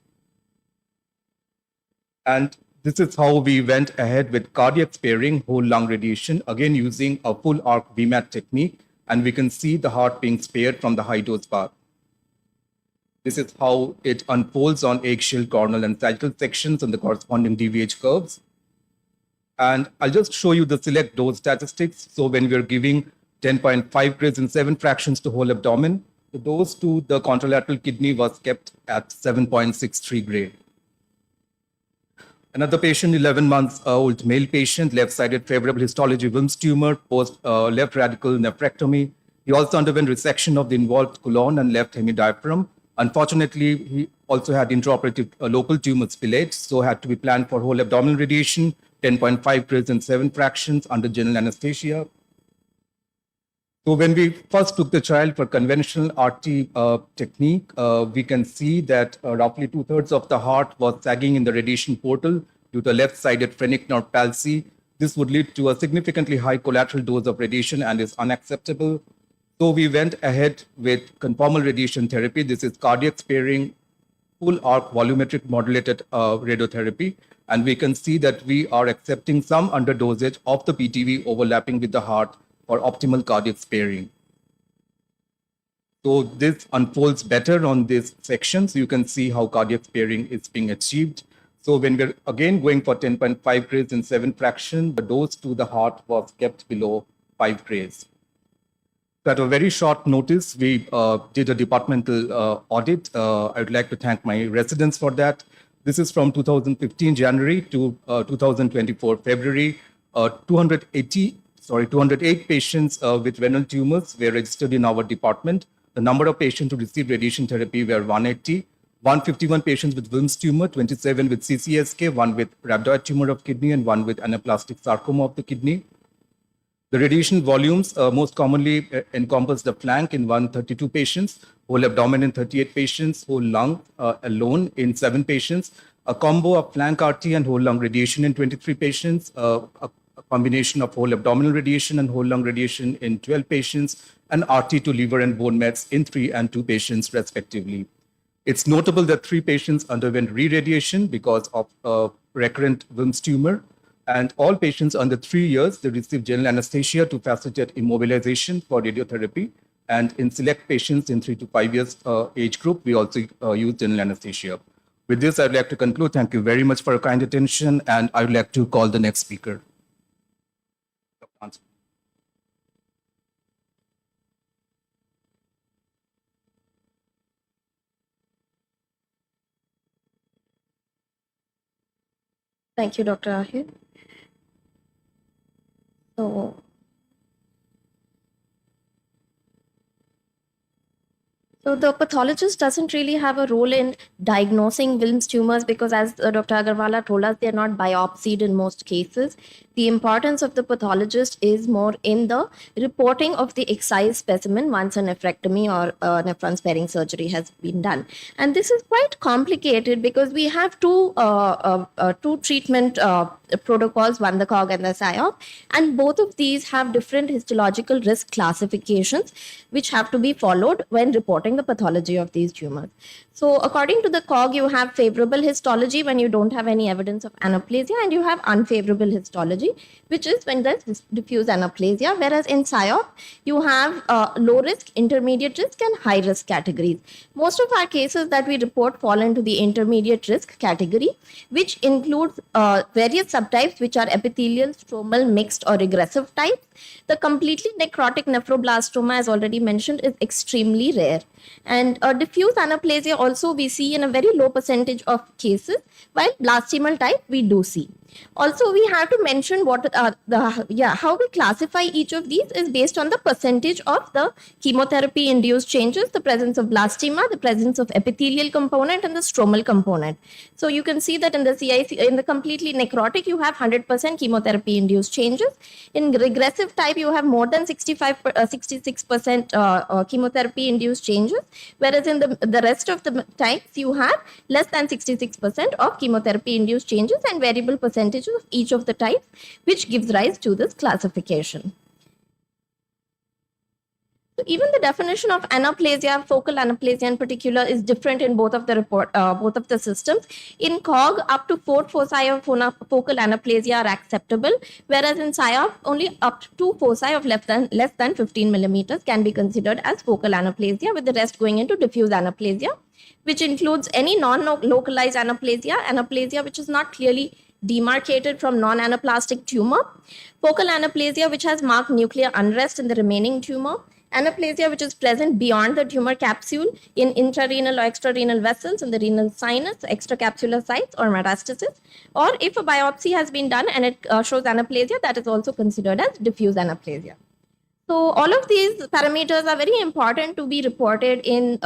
And this is how we went ahead with cardiac sparing, whole lung radiation, again using a full arc VMAT technique, and we can see the heart being spared from the high dose bath. This is how it unfolds on eggshell, coronal, and sagittal sections and the corresponding DVH curves. And I'll just show you the select dose statistics. So when we're giving 10.5 grays in 7 fractions to whole abdomen, the dose to the contralateral kidney was kept at 7.63 gray. Another patient, 11 months old male patient, left-sided favorable histology Wilms tumor, post left radical nephrectomy. He also underwent resection of the involved colon and left hemidiaphragm. Unfortunately, he also had intraoperative local tumor spillage, so had to be planned for whole abdominal radiation, 10.5 Gray and 7 fractions under general anesthesia. So when we first took the child for conventional RT technique, we can see that roughly 2/3 of the heart was sagging in the radiation portal due to left-sided phrenic nerve palsy. This would lead to a significantly high collateral dose of radiation and is unacceptable. So we went ahead with conformal radiation therapy. This is cardiac sparing, full arc volumetric modulated radiotherapy. And we can see that we are accepting some underdosage of the PTV overlapping with the heart for optimal cardiac sparing. So this unfolds better on this section. So you can see how cardiac sparing is being achieved. So when we're again going for 10.5 Gray and 7 fraction, the dose to the heart was kept below 5 Gray. So at a very short notice, we did a departmental audit. I would like to thank my residents for that. This is from 2015 January to 2024 February. 208 patients with renal tumors were registered in our department. The number of patients who received radiation therapy were 180. 151 patients with Wilms tumor, 27 with CCSK, 1 with rhabdoid tumor of kidney, and 1 with anaplastic sarcoma of the kidney. The radiation volumes most commonly encompass the flank in 132 patients, whole abdomen in 38 patients, whole lung alone in 7 patients, a combo of flank RT and whole lung radiation in 23 patients, a combination of whole abdominal radiation and whole lung radiation in 12 patients, and RT to liver and bone mets in 3 and 2 patients respectively. It's notable that 3 patients underwent re-radiation because of recurrent Wilms tumor, and all patients under 3 years, they received general anesthesia to facilitate immobilization for radiotherapy. And in select patients in 3 to 5 years age group, we also use general anesthesia. With this, I'd like to conclude. Thank you very much for your kind attention, and I would like to call the next speaker. Thank you, Dr. Ahir. So the pathologist doesn't really have a role in diagnosing Wilms tumors because, as Dr. Agarwala told us, they're not biopsied in most cases. The importance of the pathologist is more in the reporting of the excised specimen once a nephrectomy or nephron sparing surgery has been done. And this is quite complicated because we have two treatment protocols, one the COG and the SIOP, and both of these have different histological risk classifications which have to be followed when reporting the pathology of these tumors. So according to the COG, you have favorable histology when you don't have any evidence of anaplasia, and you have unfavorable histology, which is when there's diffuse anaplasia, whereas in SIOP, you have low risk, intermediate risk, and high risk categories. Most of our cases that we report fall into the intermediate risk category, which includes various subtypes which are epithelial, stromal, mixed, or regressive types. The completely necrotic nephroblastoma, as already mentioned, is extremely rare. And diffuse anaplasia also we see in a very low percentage of cases, while blastemal type we do see. Also, we have to mention what how we classify each of these is based on the percentage of the chemotherapy induced changes, the presence of blastema, the presence of epithelial component, and the stromal component. So you can see that in the CIC, in the completely necrotic, you have 100% chemotherapy induced changes. In regressive type, you have more than 66% chemotherapy induced changes, whereas in the rest of the types, you have less than 66% of chemotherapy induced changes and variable percentages of each of the types, which gives rise to this classification. So even the definition of anaplasia, focal anaplasia in particular, is different in both of the systems. In COG, up to 4 foci of focal anaplasia are acceptable, whereas in SIOP, only up to 2 foci of less than 15 millimeters can be considered as focal anaplasia, with the rest going into diffuse anaplasia, which includes any non-localized anaplasia which is not clearly demarcated from non-anaplastic tumor, focal anaplasia which has marked nuclear unrest in the remaining tumor, anaplasia which is present beyond the tumor capsule in intrarenal or extrarenal vessels in the renal sinus, extracapsular sites or metastasis, or if a biopsy has been done and it shows anaplasia, that is also considered as diffuse anaplasia. So all of these parameters are very important to be reported in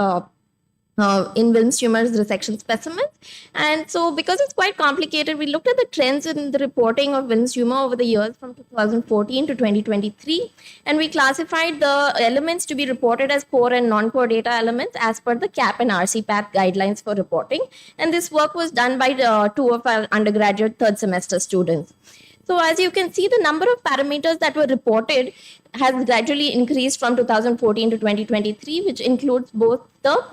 Wilms tumors resection specimens. And so because it's quite complicated, we looked at the trends in the reporting of Wilms tumor over the years from 2014 to 2023. And we classified the elements to be reported as core and non-core data elements as per the CAP and RCPAT guidelines for reporting. And this work was done by two of our undergraduate third semester students. So as you can see, the number of parameters that were reported has gradually increased from 2014 to 2023, which includes both the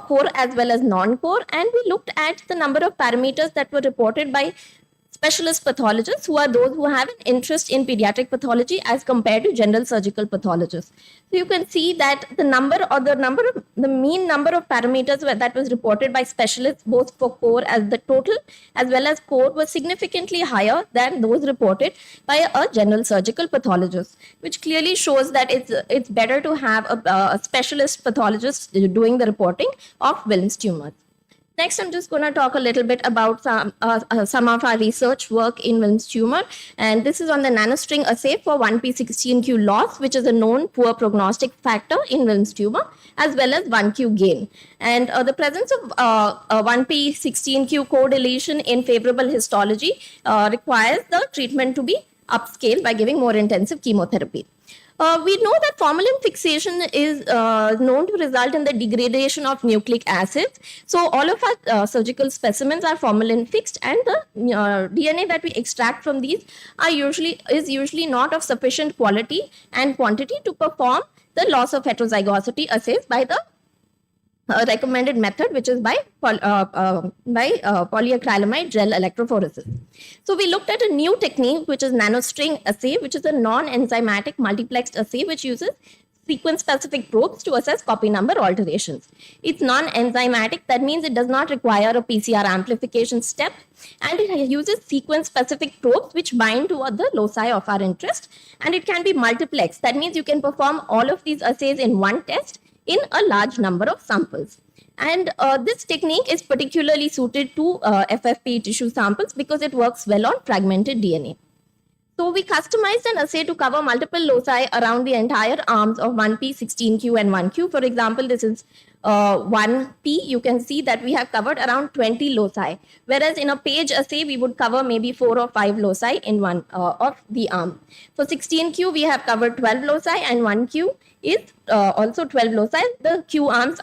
core as well as non-core. And we looked at the number of parameters that were reported by specialist pathologists, who are those who have an interest in pediatric pathology as compared to general surgical pathologists. So you can see that the mean number of parameters that was reported by specialists, both for core as the total as well as core, was significantly higher than those reported by a general surgical pathologist, which clearly shows that it's better to have a specialist pathologist doing the reporting of Wilms tumors. Next, I'm just going to talk a little bit about some of our research work in Wilms tumor. And this is on the nanostring assay for 1p16q loss, which is a known poor prognostic factor in Wilms tumor, as well as 1q gain. And the presence of 1p16q co-deletion in favorable histology requires the treatment to be upscaled by giving more intensive chemotherapy. We know that formalin fixation is known to result in the degradation of nucleic acids. So all of our surgical specimens are formalin fixed, and the DNA that we extract from these is usually not of sufficient quality and quantity to perform the loss of heterozygosity assays by the recommended method, which is by polyacrylamide gel electrophoresis. So we looked at a new technique, which is nanostring assay, which is a non-enzymatic multiplexed assay which uses sequence-specific probes to assess copy number alterations. It's non-enzymatic, that means it does not require a PCR amplification step, and it uses sequence-specific probes which bind to the loci of our interest, and it can be multiplexed. That means you can perform all of these assays in one test in a large number of samples. And this technique is particularly suited to FFP tissue samples because it works well on fragmented DNA. So we customized an assay to cover multiple loci around the entire arms of 1P, 16Q and 1Q. For example, this is 1P. You can see that we have covered around 20 loci, whereas in a page assay, we would cover maybe 4 or 5 loci in one of the arm. For 16Q, we have covered 12 loci, and 1Q is also 12 loci. The Q arms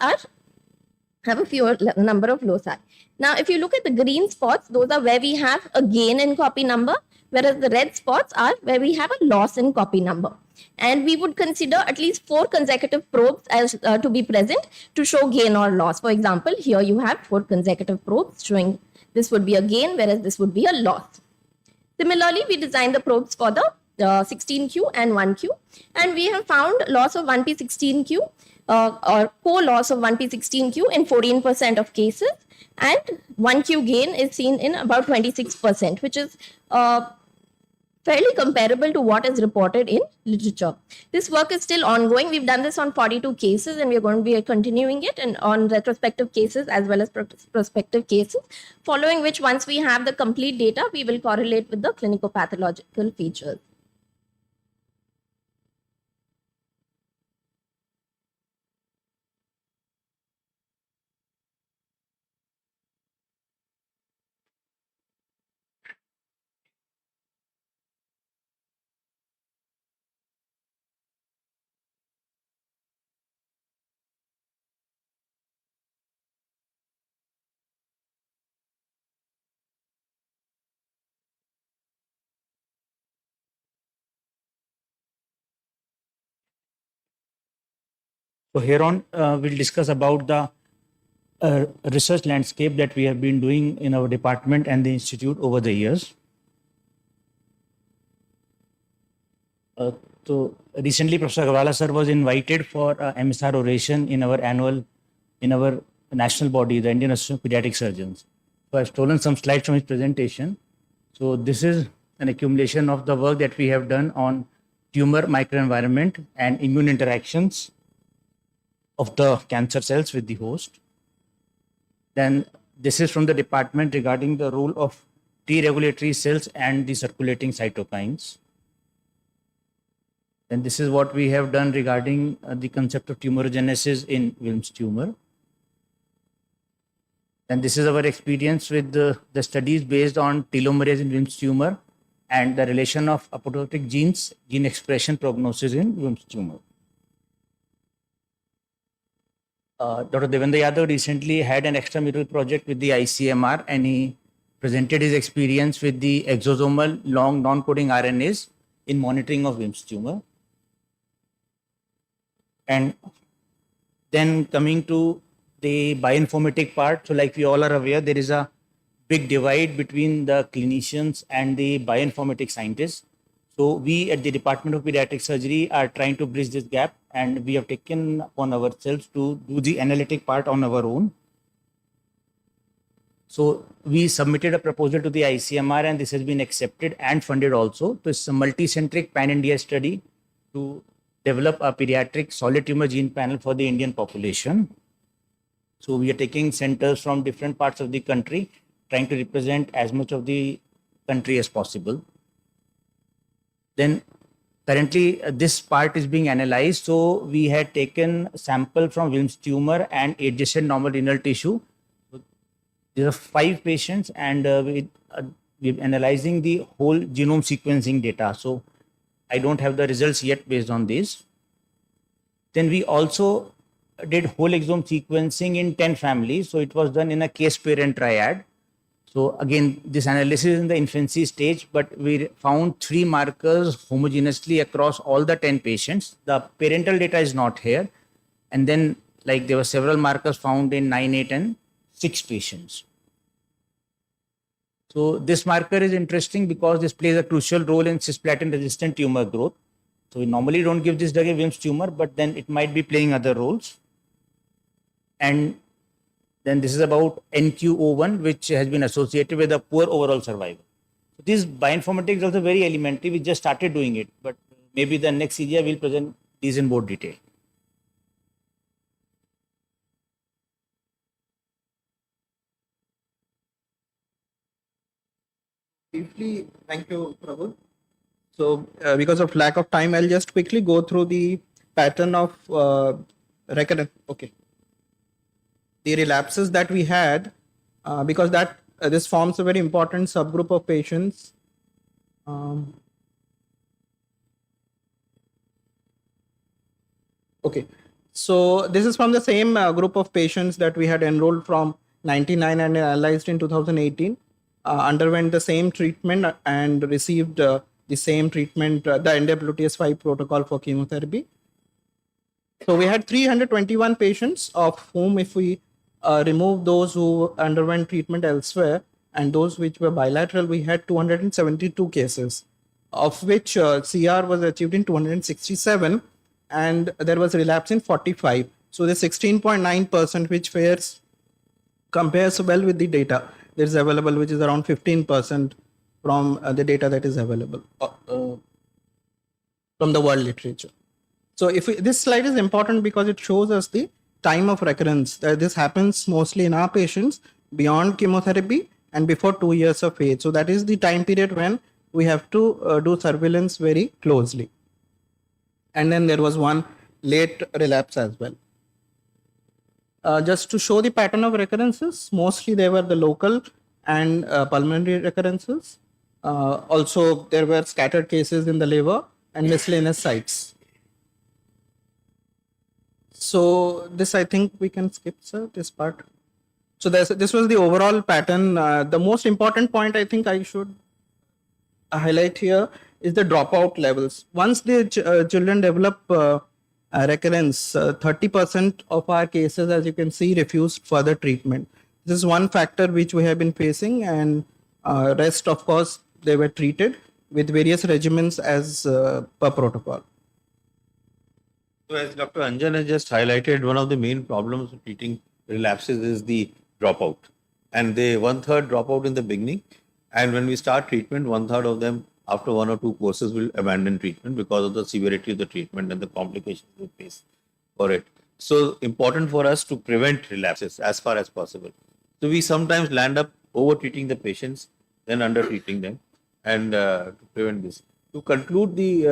have a fewer number of loci. Now, if you look at the green spots, those are where we have a gain in copy number, whereas the red spots are where we have a loss in copy number. And we would consider at least 4 consecutive probes as to be present to show gain or loss. For example, here you have 4 consecutive probes showing this would be a gain, whereas this would be a loss. Similarly, we designed the probes for the 16Q and 1Q, and we have found loss of 1p16q or co-loss of 1p16q in 14% of cases, and 1q gain is seen in about 26%, which is fairly comparable to what is reported in literature. This work is still ongoing. We've done this on 42 cases, and we're going to be continuing it and on retrospective cases as well as prospective cases, following which, once we have the complete data, we will correlate with the clinicopathological features. So here on, we'll discuss about the research landscape that we have been doing in our department and the institute over the years. So recently, Professor Agarwala sir was invited for MSR oration in our national body, the Indian Association of Pediatric Surgeons. So I've stolen some slides from his presentation. So this is an accumulation of the work that we have done on tumor microenvironment and immune interactions of the cancer cells with the host. Then this is from the department regarding the role of T-regulatory cells and the circulating cytokines. Then this is what we have done regarding the concept of tumorigenesis in Wilms tumor. And this is our experience with the studies based on telomerase in Wilms tumor and the relation of apoptotic genes, gene expression prognosis in Wilms tumor. Dr. Devendra Yadav recently had an extramural project with the ICMR, and he presented his experience with the exosomal long non-coding RNAs in monitoring of Wilms tumor. And then coming to the bioinformatic part, so like we all are aware, there is a big divide between the clinicians and the bioinformatics scientists. So we at the Department of Pediatric Surgery are trying to bridge this gap, and we have taken upon ourselves to do the analytic part on our own. So we submitted a proposal to the ICMR, and this has been accepted and funded also. So it's a multi-centric pan-India study to develop a pediatric solid tumor gene panel for the Indian population. So we are taking centers from different parts of the country, trying to represent as much of the country as possible. Then currently this part is being analyzed. So we had taken sample from Wilms tumor and adjacent normal renal tissue. So there are 5 patients, and we're analyzing the whole genome sequencing data. So I don't have the results yet based on this. Then we also did whole exome sequencing in 10 families. So it was done in a case parent triad. So again, this analysis is in the infancy stage, but we found 3 markers homogeneously across all the 10 patients. The parental data is not here. And then like there were several markers found in 9, 8 and 6 patients. So this marker is interesting because this plays a crucial role in cisplatin resistant tumor growth. So we normally don't give this drug in Wilms tumor, but then it might be playing other roles. And then this is about NQO1, which has been associated with a poor overall survival. So this bioinformatics is also very elementary. We just started doing it, but maybe the next CGI will present these in more detail. Briefly, thank you, Prabhu. So, because of lack of time, I'll just quickly go through the pattern of recurrent. Okay. The relapses that we had, because that this forms a very important subgroup of patients. Okay, so this is from the same group of patients that we had enrolled from 99 and analyzed in 2018. Underwent the same treatment and received the same treatment, the NWTS5 protocol for chemotherapy. So we had 321 patients, of whom if we remove those who underwent treatment elsewhere and those which were bilateral, we had 272 cases, of which CR was achieved in 267 and there was relapse in 45. So the 16.9%, which compares well with the data that is available, which is around 15% from the data that is available from the world literature. So this slide is important because it shows us the time of recurrence. This happens mostly in our patients beyond chemotherapy and before 2 years of age. So that is the time period when we have to do surveillance very closely. And then there was one late relapse as well. Just to show the pattern of recurrences, mostly they were the local and pulmonary recurrences. Also, there were scattered cases in the liver and miscellaneous sites. So this, I think we can skip, sir, this part. So this was the overall pattern. The most important point I think I should highlight here is the dropout levels. Once the children develop recurrence, 30% of our cases, as you can see, refused further treatment. This is one factor which we have been facing, and rest, of course, they were treated with various regimens as per protocol. So as Dr. Anjan has just highlighted, one of the main problems with treating relapses is the dropout. And they 1/3 drop out in the beginning. And when we start treatment, 1/3 of them after 1 or 2 courses will abandon treatment because of the severity of the treatment and the complications they face for it. So important for us to prevent relapses as far as possible. So we sometimes land up over treating the patients, then under treating them, and to prevent this. To conclude the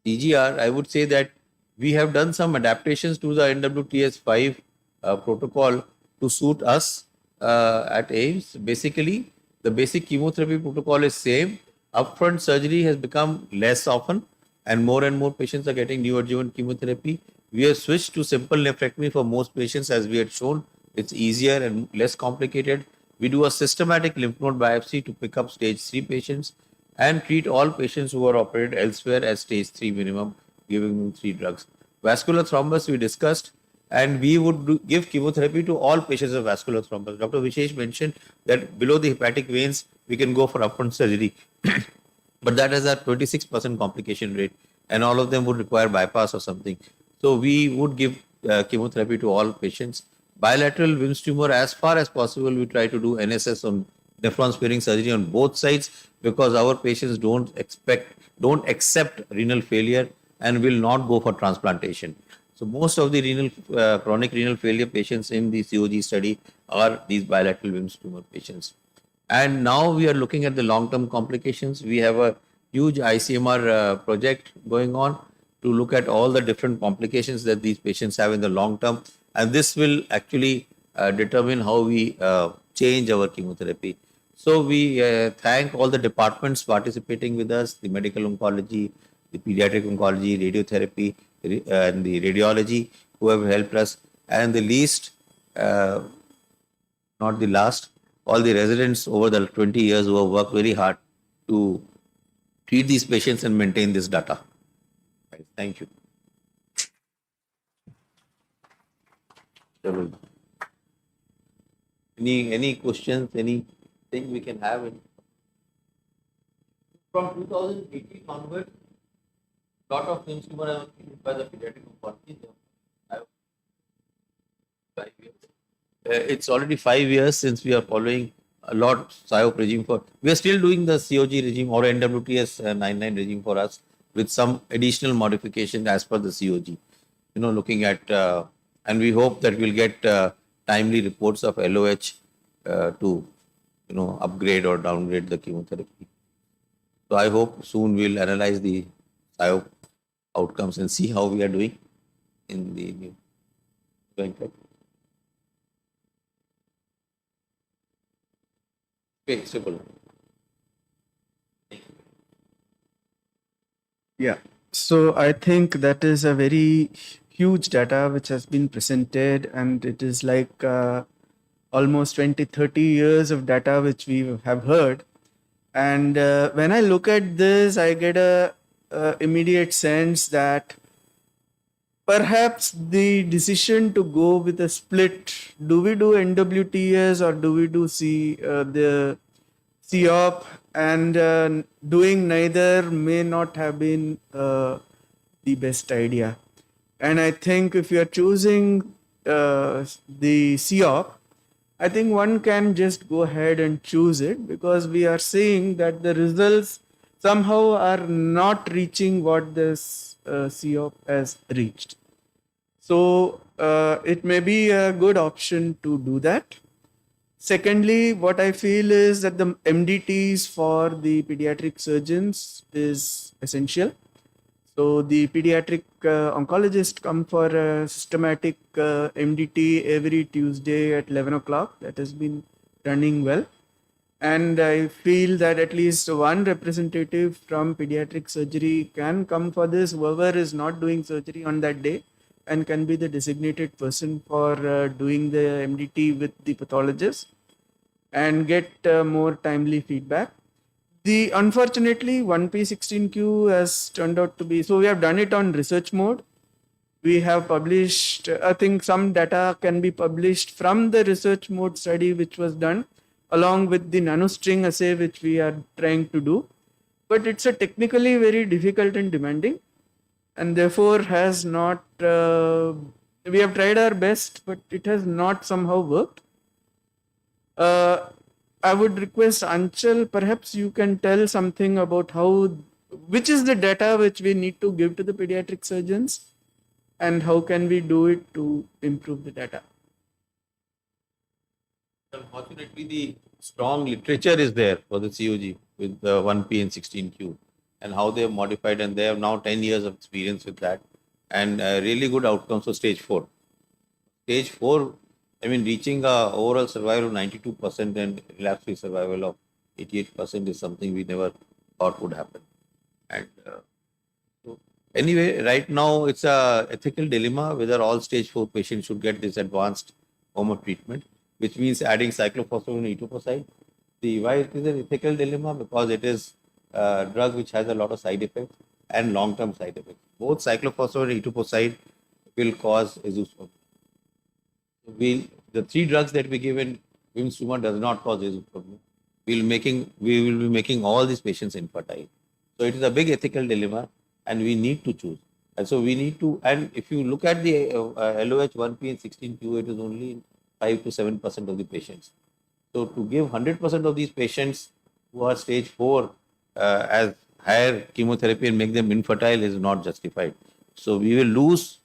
CGR, I would say that we have done some adaptations to the NWTS 5 protocol to suit us at AIIMS. Basically, the basic chemotherapy protocol is same. Upfront surgery has become less often, and more patients are getting neoadjuvant chemotherapy. We have switched to simple nephrectomy for most patients, as we had shown. It's easier and less complicated. We do a systematic lymph node biopsy to pick up stage 3 patients and treat all patients who are operated elsewhere as stage 3 minimum, giving them 3 drugs. Vascular thrombus we discussed, and we would give chemotherapy to all patients of vascular thrombus. Dr. Vishesh mentioned that below the hepatic veins, we can go for upfront surgery, but that has a 26% complication rate, and all of them would require bypass or something. So we would give chemotherapy to all patients. Bilateral Wilms tumor, as far as possible, we try to do NSS on nephron sparing surgery on both sides, because our patients don't accept renal failure and will not go for transplantation. So most of the chronic renal failure patients in the COG study are these bilateral Wilms tumor patients. And now we are looking at the long-term complications. We have a huge ICMR project going on to look at all the different complications that these patients have in the long term. And this will actually determine how we change our chemotherapy. So we thank all the departments participating with us, the medical oncology, the pediatric oncology, radiotherapy, and the radiology, who have helped us. And the least, not the last, all the residents over the 20 years who have worked very hard to treat these patients and maintain this data. Thank you. Any questions, anything we can have? From 2018 onwards, lot of Wilms tumor are treated by the pediatric oncology. 5 years. It's already 5 years since we are following a lot SIOP regime for. We are still doing the COG regime or NWTS 99 regime for us, with some additional modification as per the COG. Looking at, and we hope that we'll get timely reports of LOH to, upgrade or downgrade the chemotherapy. So I hope soon we'll analyze the SIOP outcomes and see how we are doing in the new. Okay, simple. Yeah, so I think that is a very huge data which has been presented, and it is like almost 20-30 years of data which we have heard. And when I look at this, I get a immediate sense that perhaps the decision to go with a split, do we do NWTS or do we do the COP, and doing neither may not have been the best idea. And I think if you are choosing the COP, I think one can just go ahead and choose it, because we are seeing that the results somehow are not reaching what this COP has reached. So it may be a good option to do that. Secondly, what I feel is that the MDTs for the pediatric surgeons is essential. So the pediatric oncologist come for a systematic MDT every Tuesday at 11 o'clock. That has been running well. And I feel that at least one representative from pediatric surgery can come for this, whoever is not doing surgery on that day, and can be the designated person for doing the MDT with the pathologist and get more timely feedback. Unfortunately, 1P16Q has turned out to be, so we have done it on research mode. We have published, I think some data can be published from the research mode study which was done, along with the nanostring assay which we are trying to do. But it's a technically very difficult and demanding, and therefore has not, we have tried our best, but it has not somehow worked. I would request Anchal, perhaps you can tell something about which is the data which we need to give to the pediatric surgeons and how can we do it to improve the data? Unfortunately, the strong literature is there for the COG with the 1P and 16Q and how they have modified, and they have now 10 years of experience with that and really good outcomes for stage 4. Stage 4, I mean, reaching a overall survival of 92% and relapse-free survival of 88% is something we never thought would happen. And so anyway, right now it's a ethical dilemma whether all stage 4 patients should get this advanced form of treatment, which means adding cyclophosphamide and etoposide. Why it is an ethical dilemma? Because it is a drug which has a lot of side effects and long-term side effects. Both cyclophosphamide and etoposide will cause azoospermia. The 3 drugs that we give in Wilms tumor does not cause azoospermia. We will be making all these patients infertile. So it is a big ethical dilemma, and we need to choose. And so we need to. And if you look at the LOH 1P and 16Q, it is only in 5 to 7% of the patients. So to give 100% of these patients who are stage 4 as higher chemotherapy and make them infertile is not justified. So we will lose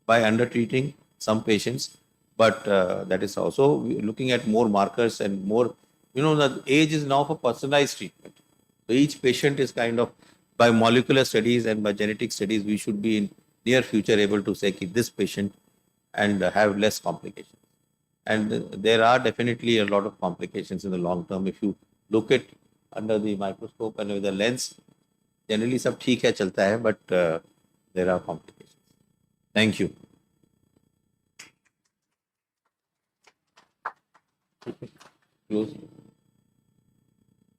by undertreating some patients, but that is also looking at more markers and more, the age is now for personalized treatment. So each patient is kind of, by molecular studies and by genetic studies, we should be in near future able to say keep this patient and have less complications. And there are definitely a lot of complications in the long term. If you look at under the microscope and with the lens, generally सब ठीक है चलता है, but there are complications. Thank you. Close.